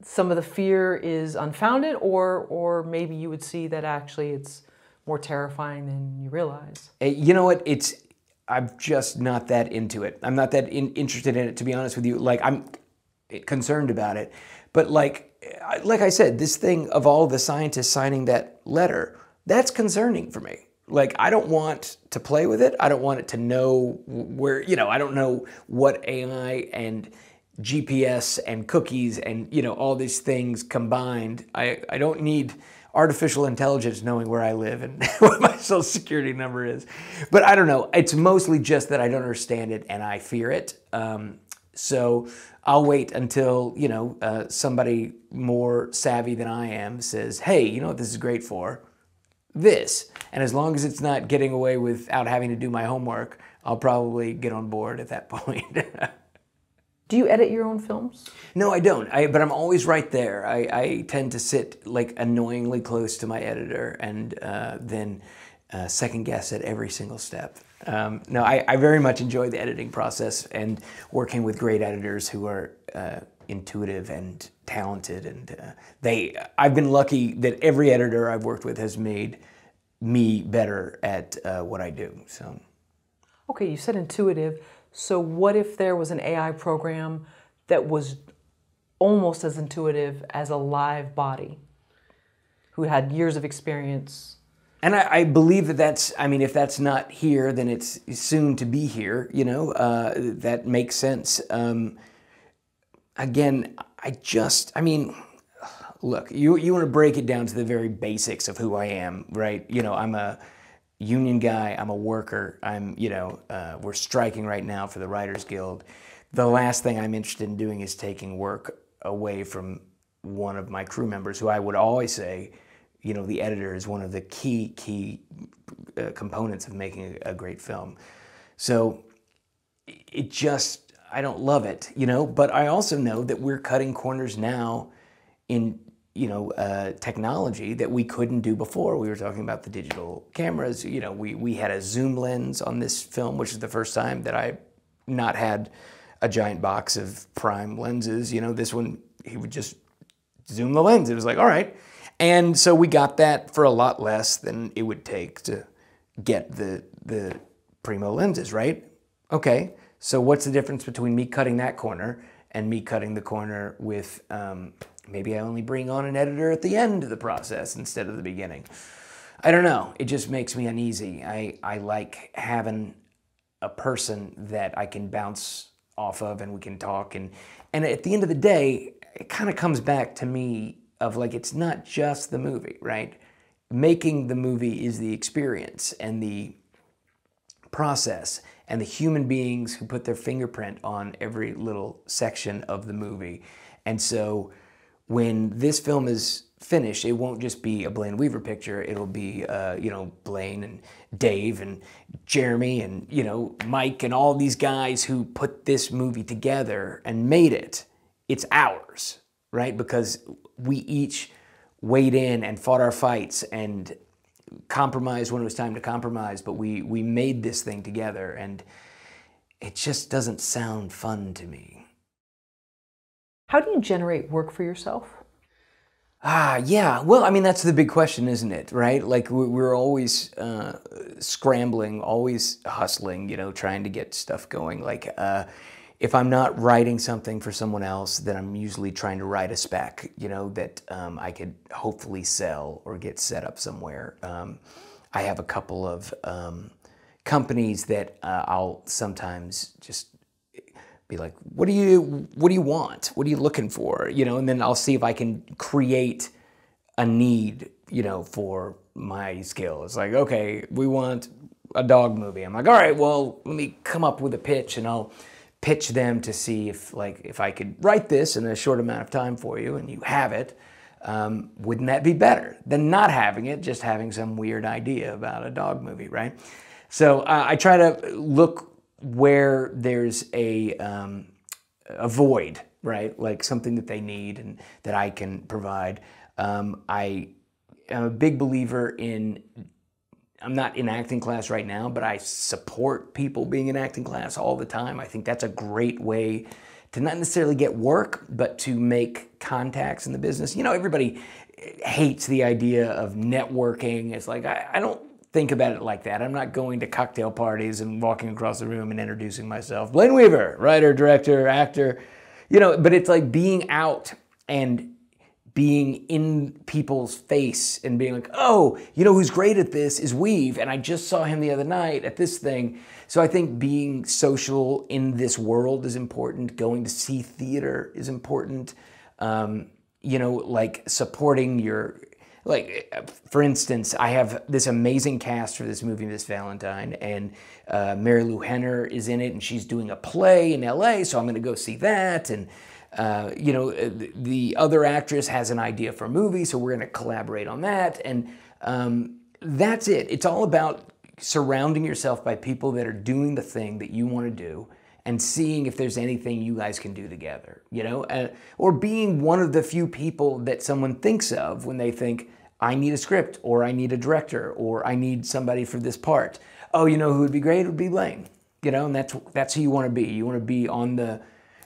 some of the fear is unfounded, or maybe you would see that actually it's more terrifying than you realize? You know what? I'm just not that into it. I'm not that interested in it, to be honest with you. Like, I'm concerned about it. But like I said, this thing of all the scientists signing that letter, that's concerning for me. Like, I don't want to play with it. I don't want it to know where, you know, I don't know what AI and GPS and cookies and, you know, all these things combined. I don't need artificial intelligence knowing where I live and what my social security number is. But I don't know. It's mostly just that I don't understand it and I fear it. So I'll wait until, you know, somebody more savvy than I am says, hey, you know what this is great for? This. And as long as it's not getting away without having to do my homework, I'll probably get on board at that point. Do you edit your own films? No, I don't. But I'm always right there. I tend to sit like annoyingly close to my editor and then second guess at every single step. No, I very much enjoy the editing process and working with great editors who are intuitive and talented. And I've been lucky that every editor I've worked with has made me better at what I do. So. Okay, you said intuitive. So what if there was an AI program that was almost as intuitive as a live body, who had years of experience? And I believe that I mean, if that's not here, then it's soon to be here, you know, that makes sense. Again, I mean, look, you want to break it down to the very basics of who I am, right? You know, I'm a union guy, I'm a worker, we're striking right now for the Writers Guild. The last thing I'm interested in doing is taking work away from one of my crew members, who I would always say, you know, the editor is one of the key components of making a great film. So I don't love it, you know, but I also know that we're cutting corners now in technology that we couldn't do before. We were talking about the digital cameras. You know, we had a zoom lens on this film, which is the first time that I not had a giant box of prime lenses. You know, this one, he would just zoom the lens. It was like, all right. And so we got that for a lot less than it would take to get the primo lenses, right? Okay, so what's the difference between me cutting that corner and me cutting the corner with maybe I only bring on an editor at the end of the process instead of the beginning? I don't know. It just makes me uneasy. I like having a person that I can bounce off of and we can talk. And at the end of the day, it kind of comes back to me of like, it's not just the movie, right? Making the movie is the experience and the process and the human beings who put their fingerprint on every little section of the movie. And so when this film is finished, it won't just be a Blayne Weaver picture. It'll be, Blayne and Dave and Jeremy and, Mike and all these guys who put this movie together and made it. It's ours, right? Because we each weighed in and fought our fights and compromised when it was time to compromise, but we made this thing together, and it just doesn't sound fun to me. How do you generate work for yourself? Yeah. Well, I mean, that's the big question, isn't it? Right? Like we're always scrambling, always hustling, trying to get stuff going. Like if I'm not writing something for someone else, then I'm usually trying to write a spec, that I could hopefully sell or get set up somewhere. I have a couple of companies that I'll sometimes just be like, what do you want? What are you looking for? And then I'll see if I can create a need, for my skill. It's like, okay, we want a dog movie. I'm like, all right, well, let me come up with a pitch, and I'll pitch them to see if I could write this in a short amount of time for you, and you have it. Wouldn't that be better than not having it, just having some weird idea about a dog movie, right? So I try to look where there's a void, right? Like something that they need and that I can provide. I am a big believer in, I'm not in acting class right now, but I support people being in acting class all the time. I think that's a great way to not necessarily get work, but to make contacts in the business. Everybody hates the idea of networking. It's like, I don't think about it like that. I'm not going to cocktail parties and walking across the room and introducing myself. Blayne Weaver, writer, director, actor, but it's like being out and being in people's face and being like, oh, who's great at this is Weave, and I just saw him the other night at this thing. So I think being social in this world is important. Going to see theater is important. Like supporting your, like, for instance, I have this amazing cast for this movie, Miss Valentine, and Mary Lou Henner is in it, and she's doing a play in LA, so I'm going to go see that. And the other actress has an idea for a movie, so we're going to collaborate on that. And that's it. It's all about surrounding yourself by people that are doing the thing that you want to do and seeing if there's anything you guys can do together, you know? Or being one of the few people that someone thinks of when they think, I need a script, or I need a director, or I need somebody for this part. Oh, you know who would be great? It would be Blayne. You know, and that's who you want to be. You want to be on the,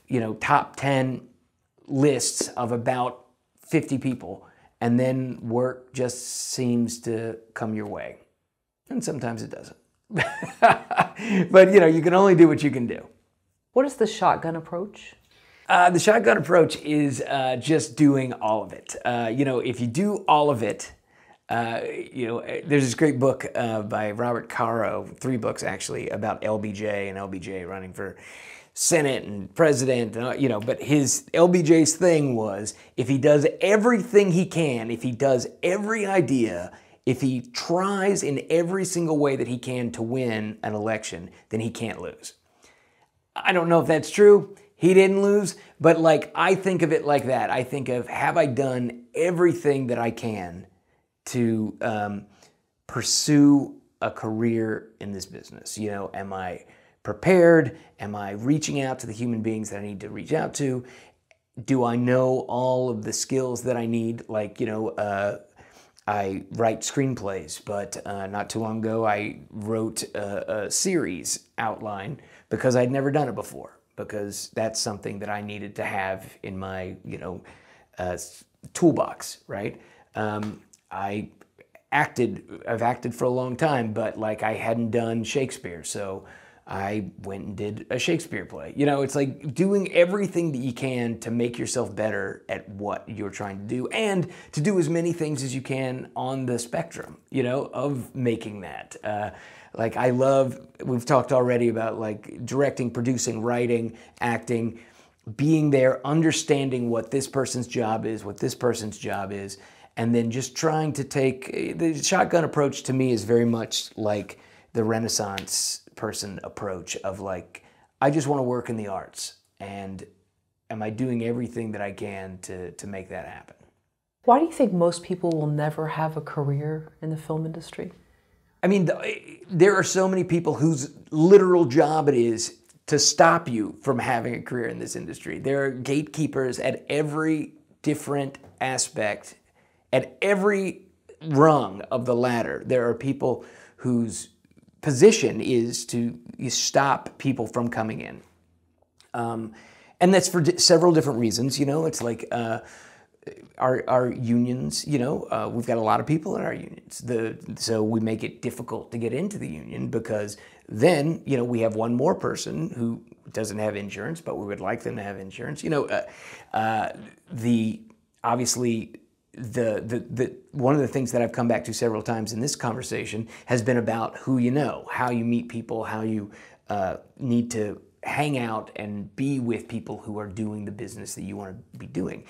you know, top 10 lists of about 50 people, and then work just seems to come your way. And sometimes it doesn't. But, you know, you can only do what you can do. What is the shotgun approach? The shotgun approach is just doing all of it. You know, if you do all of it, you know, there's this great book by Robert Caro, 3 books actually, about LBJ and LBJ running for Senate and president, you know, but his LBJ's thing was, if he does everything he can, if he does every idea, if he tries in every single way that he can to win an election, then he can't lose. I don't know if that's true. He didn't lose, but like, I think of it like that. I think of, have I done everything that I can to pursue a career in this business? You know, am I prepared? Am I reaching out to the human beings that I need to reach out to? Do I know all of the skills that I need? Like, you know, I write screenplays, but not too long ago I wrote a series outline because I'd never done it before, because that's something that I needed to have in my, you know, toolbox, right? I've acted for a long time, but like I hadn't done Shakespeare, so I went and did a Shakespeare play. You know, it's like doing everything that you can to make yourself better at what you're trying to do, and to do as many things as you can on the spectrum, you know, of making that. Like I love, we've talked already about like directing, producing, writing, acting, being there, understanding what this person's job is, what this person's job is, and then just trying to take, the shotgun approach to me is very much like the Renaissance person approach of like, I just want to work in the arts, and am I doing everything that I can to make that happen? Why do you think most people will never have a career in the film industry? I mean, there are so many people whose literal job it is to stop you from having a career in this industry. There are gatekeepers at every different aspect, at every rung of the ladder. There are people whose position is to stop people from coming in. And that's for several different reasons. You know, it's like our unions, you know, we've got a lot of people in our unions. So we make it difficult to get into the union, because then, you know, we have one more person who doesn't have insurance, but we would like them to have insurance. You know, obviously one of the things that I've come back to several times in this conversation has been about who you know, how you meet people, how you need to hang out and be with people who are doing the business that you want to be doing.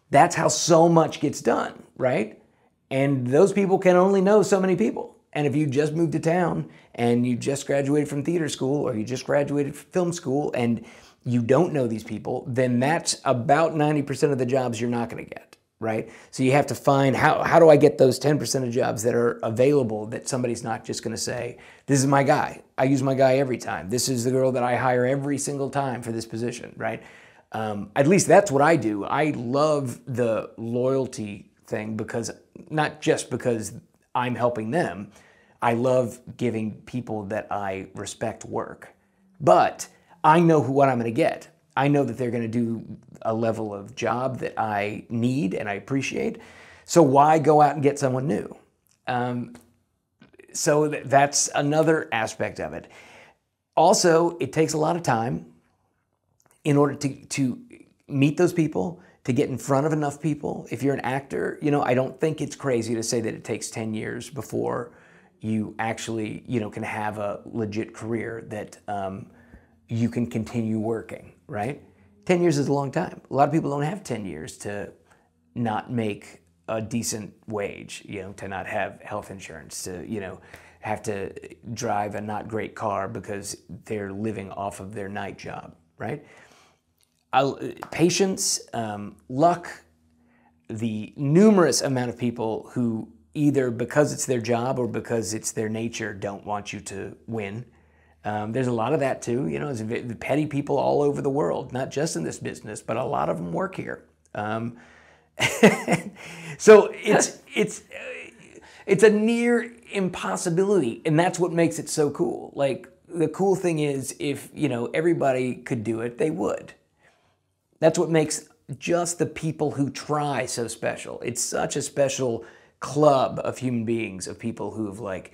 That's how so much gets done, right? And those people can only know so many people. And if you just moved to town and you just graduated from theater school, or you just graduated from film school, and you don't know these people, then that's about 90% of the jobs you're not going to get, right? So you have to find, how do I get those 10% of jobs that are available that somebody's not just going to say, this is my guy. I use my guy every time. This is the girl that I hire every single time for this position, right? At least that's what I do. I love the loyalty thing, because not just because I'm helping them. I love giving people that I respect work, but I know what I'm going to get. I know that they're going to do a level of job that I need and I appreciate. So why go out and get someone new? So that's another aspect of it. Also, it takes a lot of time in order to meet those people, to get in front of enough people. If you're an actor, you know, I don't think it's crazy to say that it takes 10 years before you actually, you know, can have a legit career that you can continue working, right? 10 years is a long time. A lot of people don't have 10 years to not make a decent wage, you know, to not have health insurance, to, you know, have to drive a not great car because they're living off of their night job, right? Patience, luck, the numerous amount of people who either because it's their job or because it's their nature don't want you to win. There's a lot of that too. You know, there's petty people all over the world, not just in this business, but a lot of them work here. So it's a near impossibility, and that's what makes it so cool. Like, the cool thing is, if, you know, everybody could do it, they would. That's what makes just the people who try so special. It's such a special club of human beings, of people who've like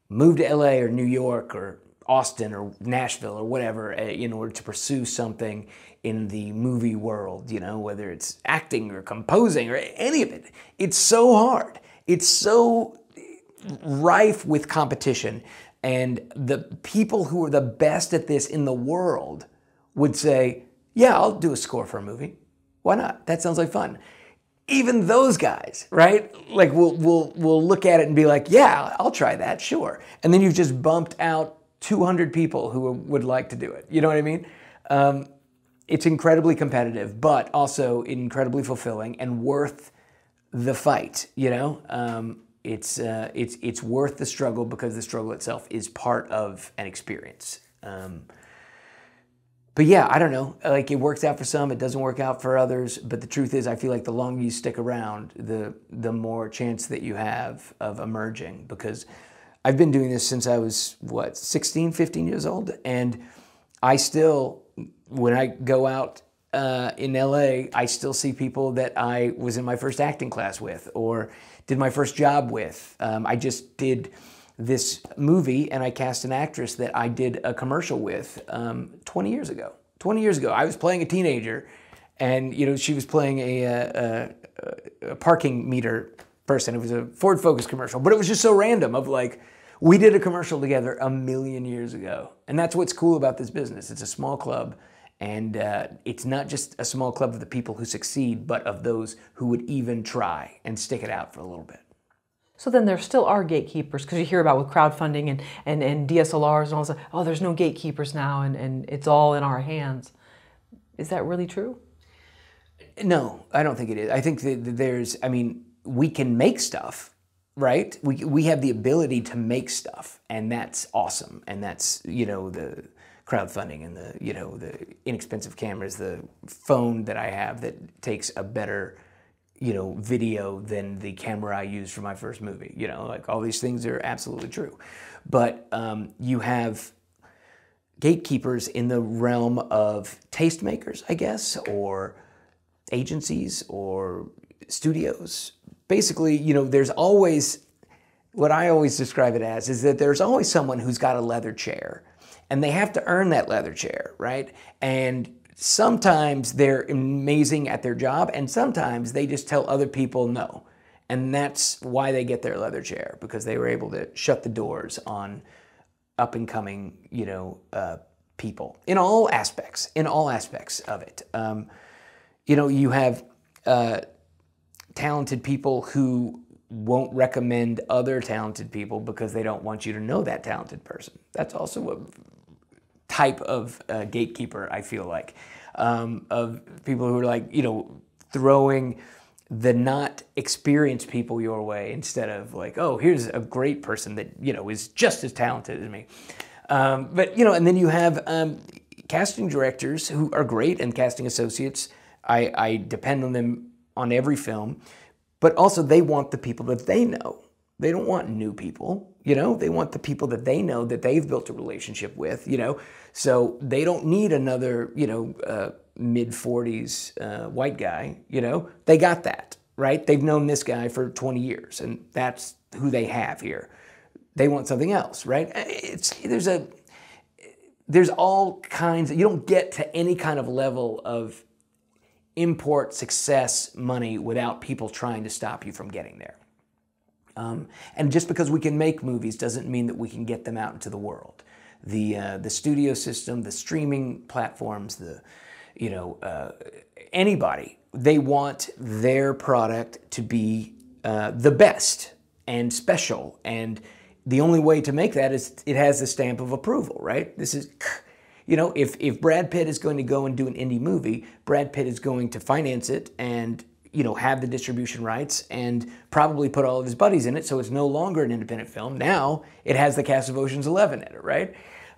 moved to LA or New York or Austin or Nashville or whatever in order to pursue something in the movie world, you know, whether it's acting or composing or any of it. It's so hard. It's so rife with competition. And the people who are the best at this in the world would say, yeah, I'll do a score for a movie. Why not? That sounds like fun. Even those guys, right? Like, we'll look at it and be like, yeah, I'll try that, sure. And then you've just bumped out 200 people who would like to do it. You know what I mean? It's incredibly competitive, but also incredibly fulfilling and worth the fight, you know? It's worth the struggle, because the struggle itself is part of an experience. But yeah, I don't know, like, it works out for some, it doesn't work out for others, but the truth is, I feel like the longer you stick around, the more chance that you have of emerging, because I've been doing this since I was, 16, 15 years old, and I still, when I go out in LA, I still see people that I was in my first acting class with, or did my first job with. I just did this movie, and I cast an actress that I did a commercial with 20 years ago. 20 years ago, I was playing a teenager, and you know, she was playing a parking meter person. It was a Ford Focus commercial, but it was just so random. Of like, we did a commercial together a million years ago, and that's what's cool about this business. It's a small club, and it's not just a small club of the people who succeed, but of those who would even try and stick it out for a little bit. So then there still are gatekeepers, because you hear about with crowdfunding and DSLRs and all this, oh, there's no gatekeepers now, and it's all in our hands. Is that really true? No, I don't think it is. I think that there's, I mean, we can make stuff, right? We have the ability to make stuff, and that's awesome. And that's, you know, the crowdfunding and the, you know, the inexpensive cameras, the phone that I have that takes a better, you know, video than the camera I used for my first movie. You know, like, all these things are absolutely true. But you have gatekeepers in the realm of tastemakers, I guess, or agencies or studios. Basically, you know, there's always, what I always describe it as, is that there's always someone who's got a leather chair, and they have to earn that leather chair, right? And sometimes they're amazing at their job, and sometimes they just tell other people no. And that's why they get their leather chair, because they were able to shut the doors on up-and-coming, you know, people in all aspects of it. You know, you have talented people who won't recommend other talented people because they don't want you to know that talented person. That's also a type of gatekeeper, I feel like, of people who are like, you know, throwing the not experienced people your way instead of like, oh, here's a great person that, you know, is just as talented as me. But, you know, and then you have casting directors who are great, and casting associates. I depend on them on every film, but also they want the people that they know. They don't want new people, you know? They want the people that they know, that they've built a relationship with, you know? So they don't need another, you know, mid-40s white guy, you know? They got that, right? They've known this guy for 20 years, and that's who they have here. They want something else, right? There's all kinds, you don't get to any kind of level of import success money without people trying to stop you from getting there. And just because we can make movies doesn't mean that we can get them out into the world. The studio system, the streaming platforms, the, you know, anybody, they want their product to be the best and special. And the only way to make that is it has the stamp of approval, right? This is, you know, if Brad Pitt is going to go and do an indie movie, Brad Pitt is going to finance it and, you know, have the distribution rights and probably put all of his buddies in it, so it's no longer an independent film. Now it has the cast of Ocean's 11 in it, right?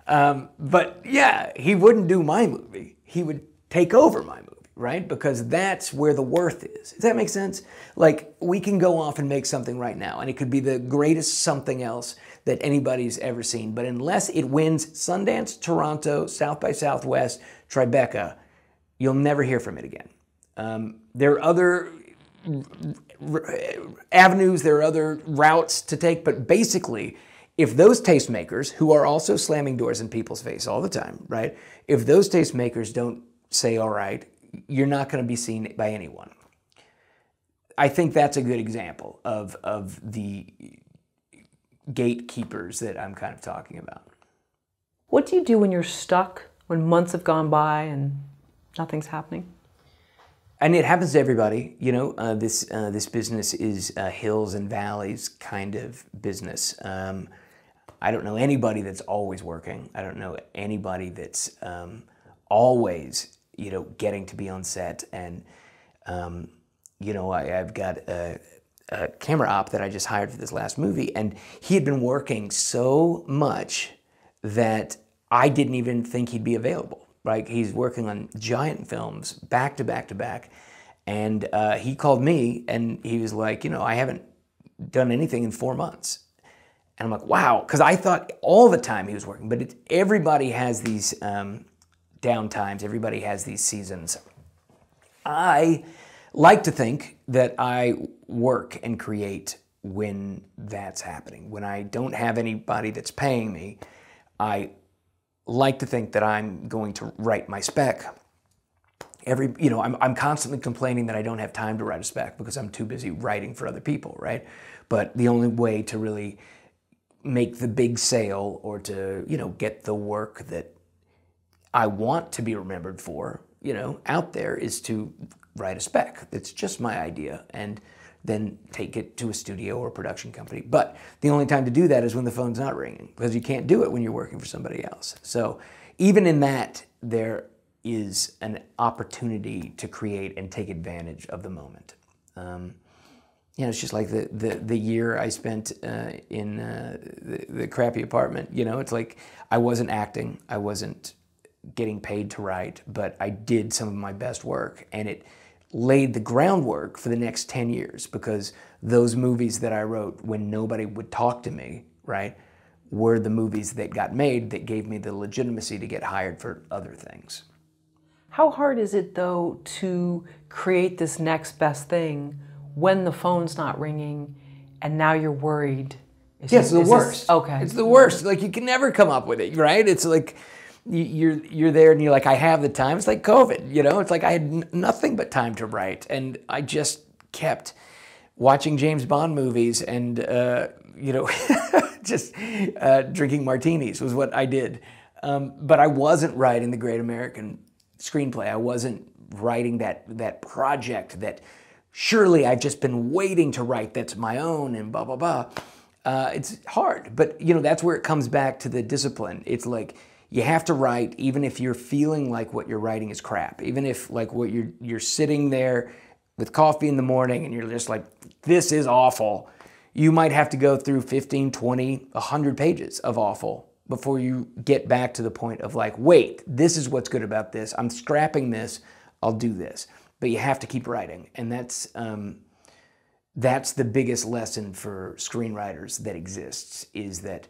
But yeah, he wouldn't do my movie. He would take over my movie, right? Because that's where the worth is. Does that make sense? Like, we can go off and make something right now, and it could be the greatest something else that anybody's ever seen. But unless it wins Sundance, Toronto, South by Southwest, Tribeca, you'll never hear from it again. There are other avenues, there are other routes to take, but basically, if those tastemakers, who are also slamming doors in people's face all the time, right? If those tastemakers don't say, all right, you're not going to be seen by anyone. I think that's a good example of the gatekeepers that I'm kind of talking about. What do you do when you're stuck, when months have gone by and nothing's happening? And it happens to everybody. You know, this business is a hills and valleys kind of business. I don't know anybody that's always working. I don't know anybody that's always, you know, getting to be on set. And, you know, I've got a camera op that I just hired for this last movie, and he had been working so much that I didn't even think he'd be available. Right? He's working on giant films back to back to back. And he called me and he was like, you know, I haven't done anything in 4 months. And I'm like, wow, because I thought all the time he was working, but everybody has these downtimes, everybody has these seasons. I like to think that I work and create when that's happening. When I don't have anybody that's paying me, I like to think that I'm going to write my spec. I'm constantly complaining that I don't have time to write a spec because I'm too busy writing for other people, right? But the only way to really make the big sale or to, you know, get the work that I want to be remembered for, you know, out there is to write a spec. It's just my idea, and then take it to a studio or a production company. But the only time to do that is when the phone's not ringing, because you can't do it when you're working for somebody else. So even in that, there is an opportunity to create and take advantage of the moment. You know, it's just like the year I spent in the crappy apartment. You know, it's like I wasn't acting, I wasn't getting paid to write, but I did some of my best work, and it laid the groundwork for the next 10 years, because those movies that I wrote when nobody would talk to me, right, were the movies that got made that gave me the legitimacy to get hired for other things. How hard is it, though, to create this next best thing when the phone's not ringing and now you're worried? It's the worst. Okay. It's the worst. Like, you can never come up with it, right? It's like you're there and you're like, I have the time. It's like COVID, you know? It's like I had nothing but time to write, and I just kept watching James Bond movies and, you know, just drinking martinis was what I did. But I wasn't writing the Great American Screenplay. I wasn't writing that project that surely I've just been waiting to write that's my own and blah, blah, blah. It's hard, but, you know, that's where it comes back to the discipline. It's like, you have to write even if you're feeling like what you're writing is crap. Even if, like, what you're sitting there with coffee in the morning and you're just like, this is awful. You might have to go through 15, 20, 100 pages of awful before you get back to the point of like, wait, this is what's good about this. I'm scrapping this, I'll do this. But you have to keep writing. And that's the biggest lesson for screenwriters that exists, is that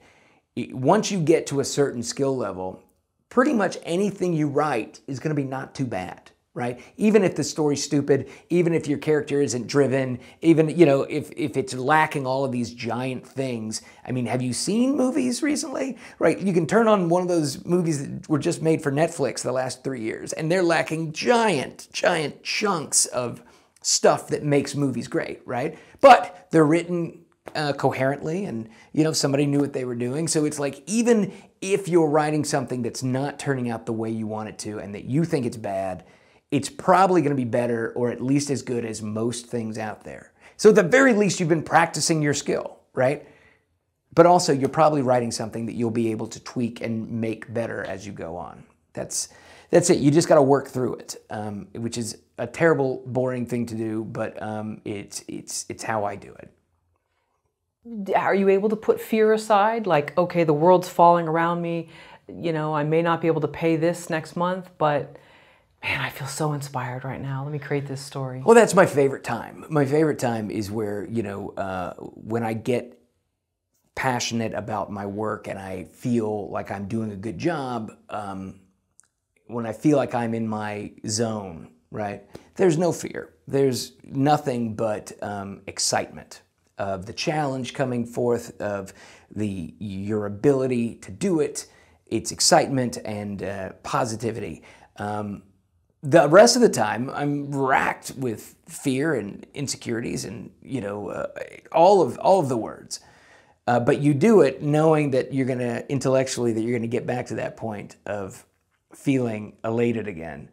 once you get to a certain skill level, pretty much anything you write is going to be not too bad, right? Even if the story's stupid, even if your character isn't driven, even, you know, if it's lacking all of these giant things. I mean, have you seen movies recently? Right? You can turn on one of those movies that were just made for Netflix the last 3 years, and they're lacking giant chunks of stuff that makes movies great, right? But they're written coherently, and, you know, somebody knew what they were doing. So it's like, even if you're writing something that's not turning out the way you want it to and that you think it's bad, it's probably going to be better, or at least as good as most things out there. So at the very least, you've been practicing your skill, right? But also, you're probably writing something that you'll be able to tweak and make better as you go on. That's it. You just got to work through it, which is a terrible, boring thing to do, but it's how I do it. Are you able to put fear aside? Like, okay, the world's falling around me. you know, I may not be able to pay this next month, but man, I feel so inspired right now. Let me create this story. Well, that's my favorite time. My favorite time is where, you know, when I get passionate about my work and I feel like I'm doing a good job, when I feel like I'm in my zone, right? There's no fear. There's nothing but excitement of the challenge coming forth, of your ability to do it. It's excitement and positivity. The rest of the time, I'm racked with fear and insecurities and, you know, all of the words. But you do it knowing that you're gonna, intellectually, that you're gonna get back to that point of feeling elated again.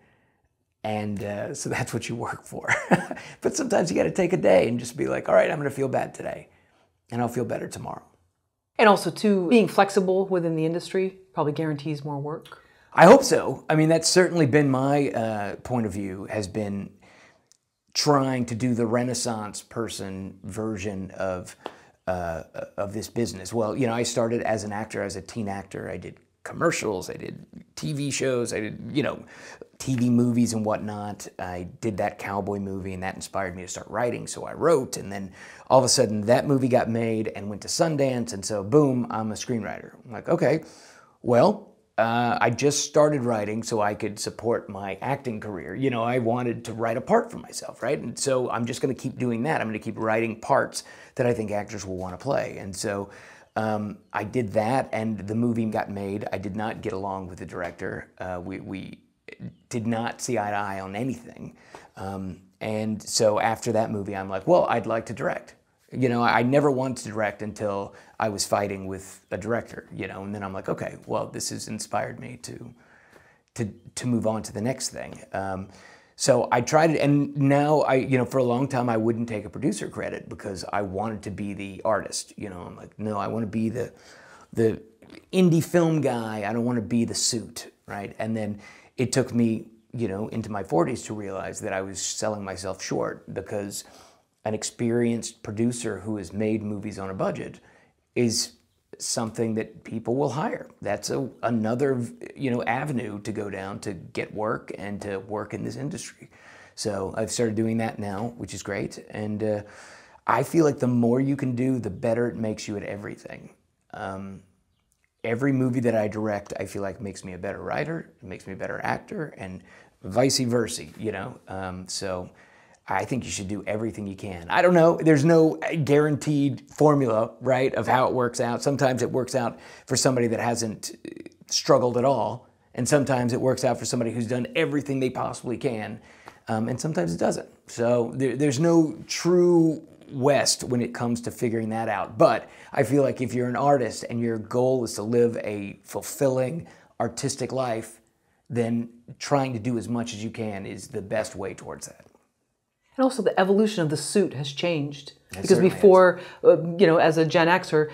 And so that's what you work for. But sometimes you gotta take a day and just be like, all right, I'm gonna feel bad today, and I'll feel better tomorrow. And also, too, being flexible within the industry probably guarantees more work. I hope so. I mean, that's certainly been my point of view, has been trying to do the Renaissance person version of this business. Well, you know, I started as an actor, as a teen actor. I did commercials, I did TV shows, I did, you know, TV movies and whatnot. I did that cowboy movie, and that inspired me to start writing, so I wrote, and then all of a sudden that movie got made and went to Sundance, and so boom, I'm a screenwriter. I'm like, okay, well, I just started writing so I could support my acting career. You know, I wanted to write a part for myself, right? And so I'm just gonna keep doing that. I'm gonna keep writing parts that I think actors will wanna play. And so I did that, and the movie got made. I did not get along with the director. We did not see eye to eye on anything. And so after that movie, I'm like, well, I'd like to direct. You know, I never wanted to direct until I was fighting with a director, you know, and then I'm like, okay, well, this has inspired me to move on to the next thing. So I tried it, and now you know, for a long time I wouldn't take a producer credit because I wanted to be the artist. You know, I'm like, no, I want to be the indie film guy. I don't want to be the suit, right? And then it took me, you know, into my 40s to realize that I was selling myself short, because an experienced producer who has made movies on a budget is something that people will hire. That's another, you know, avenue to go down to get work and to work in this industry. So I've started doing that now, which is great. And I feel like the more you can do, the better it makes you at everything. Every movie that I direct, I feel like makes me a better writer, it makes me a better actor, and vice versa, you know? So I think you should do everything you can. I don't know, there's no guaranteed formula, right, of how it works out. Sometimes it works out for somebody that hasn't struggled at all, and sometimes it works out for somebody who's done everything they possibly can, and sometimes it doesn't. So there's no true West when it comes to figuring that out. But I feel like if you're an artist and your goal is to live a fulfilling artistic life, then trying to do as much as you can is the best way towards that. And also the evolution of the suit has changed. Because before, you know, as a Gen Xer,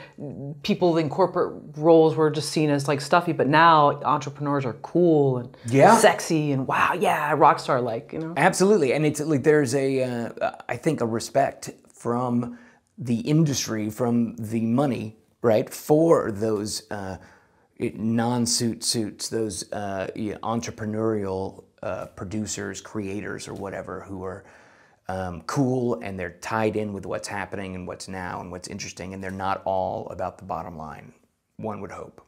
people in corporate roles were just seen as like stuffy, but now entrepreneurs are cool and sexy and wow, yeah, rock star like, you know? Absolutely, and it's like there's I think a respect from the industry, from the money, right, for those non-suit suits, those entrepreneurial producers, creators, or whatever, who are cool, and they're tied in with what's happening and what's now and what's interesting, and they're not all about the bottom line, one would hope.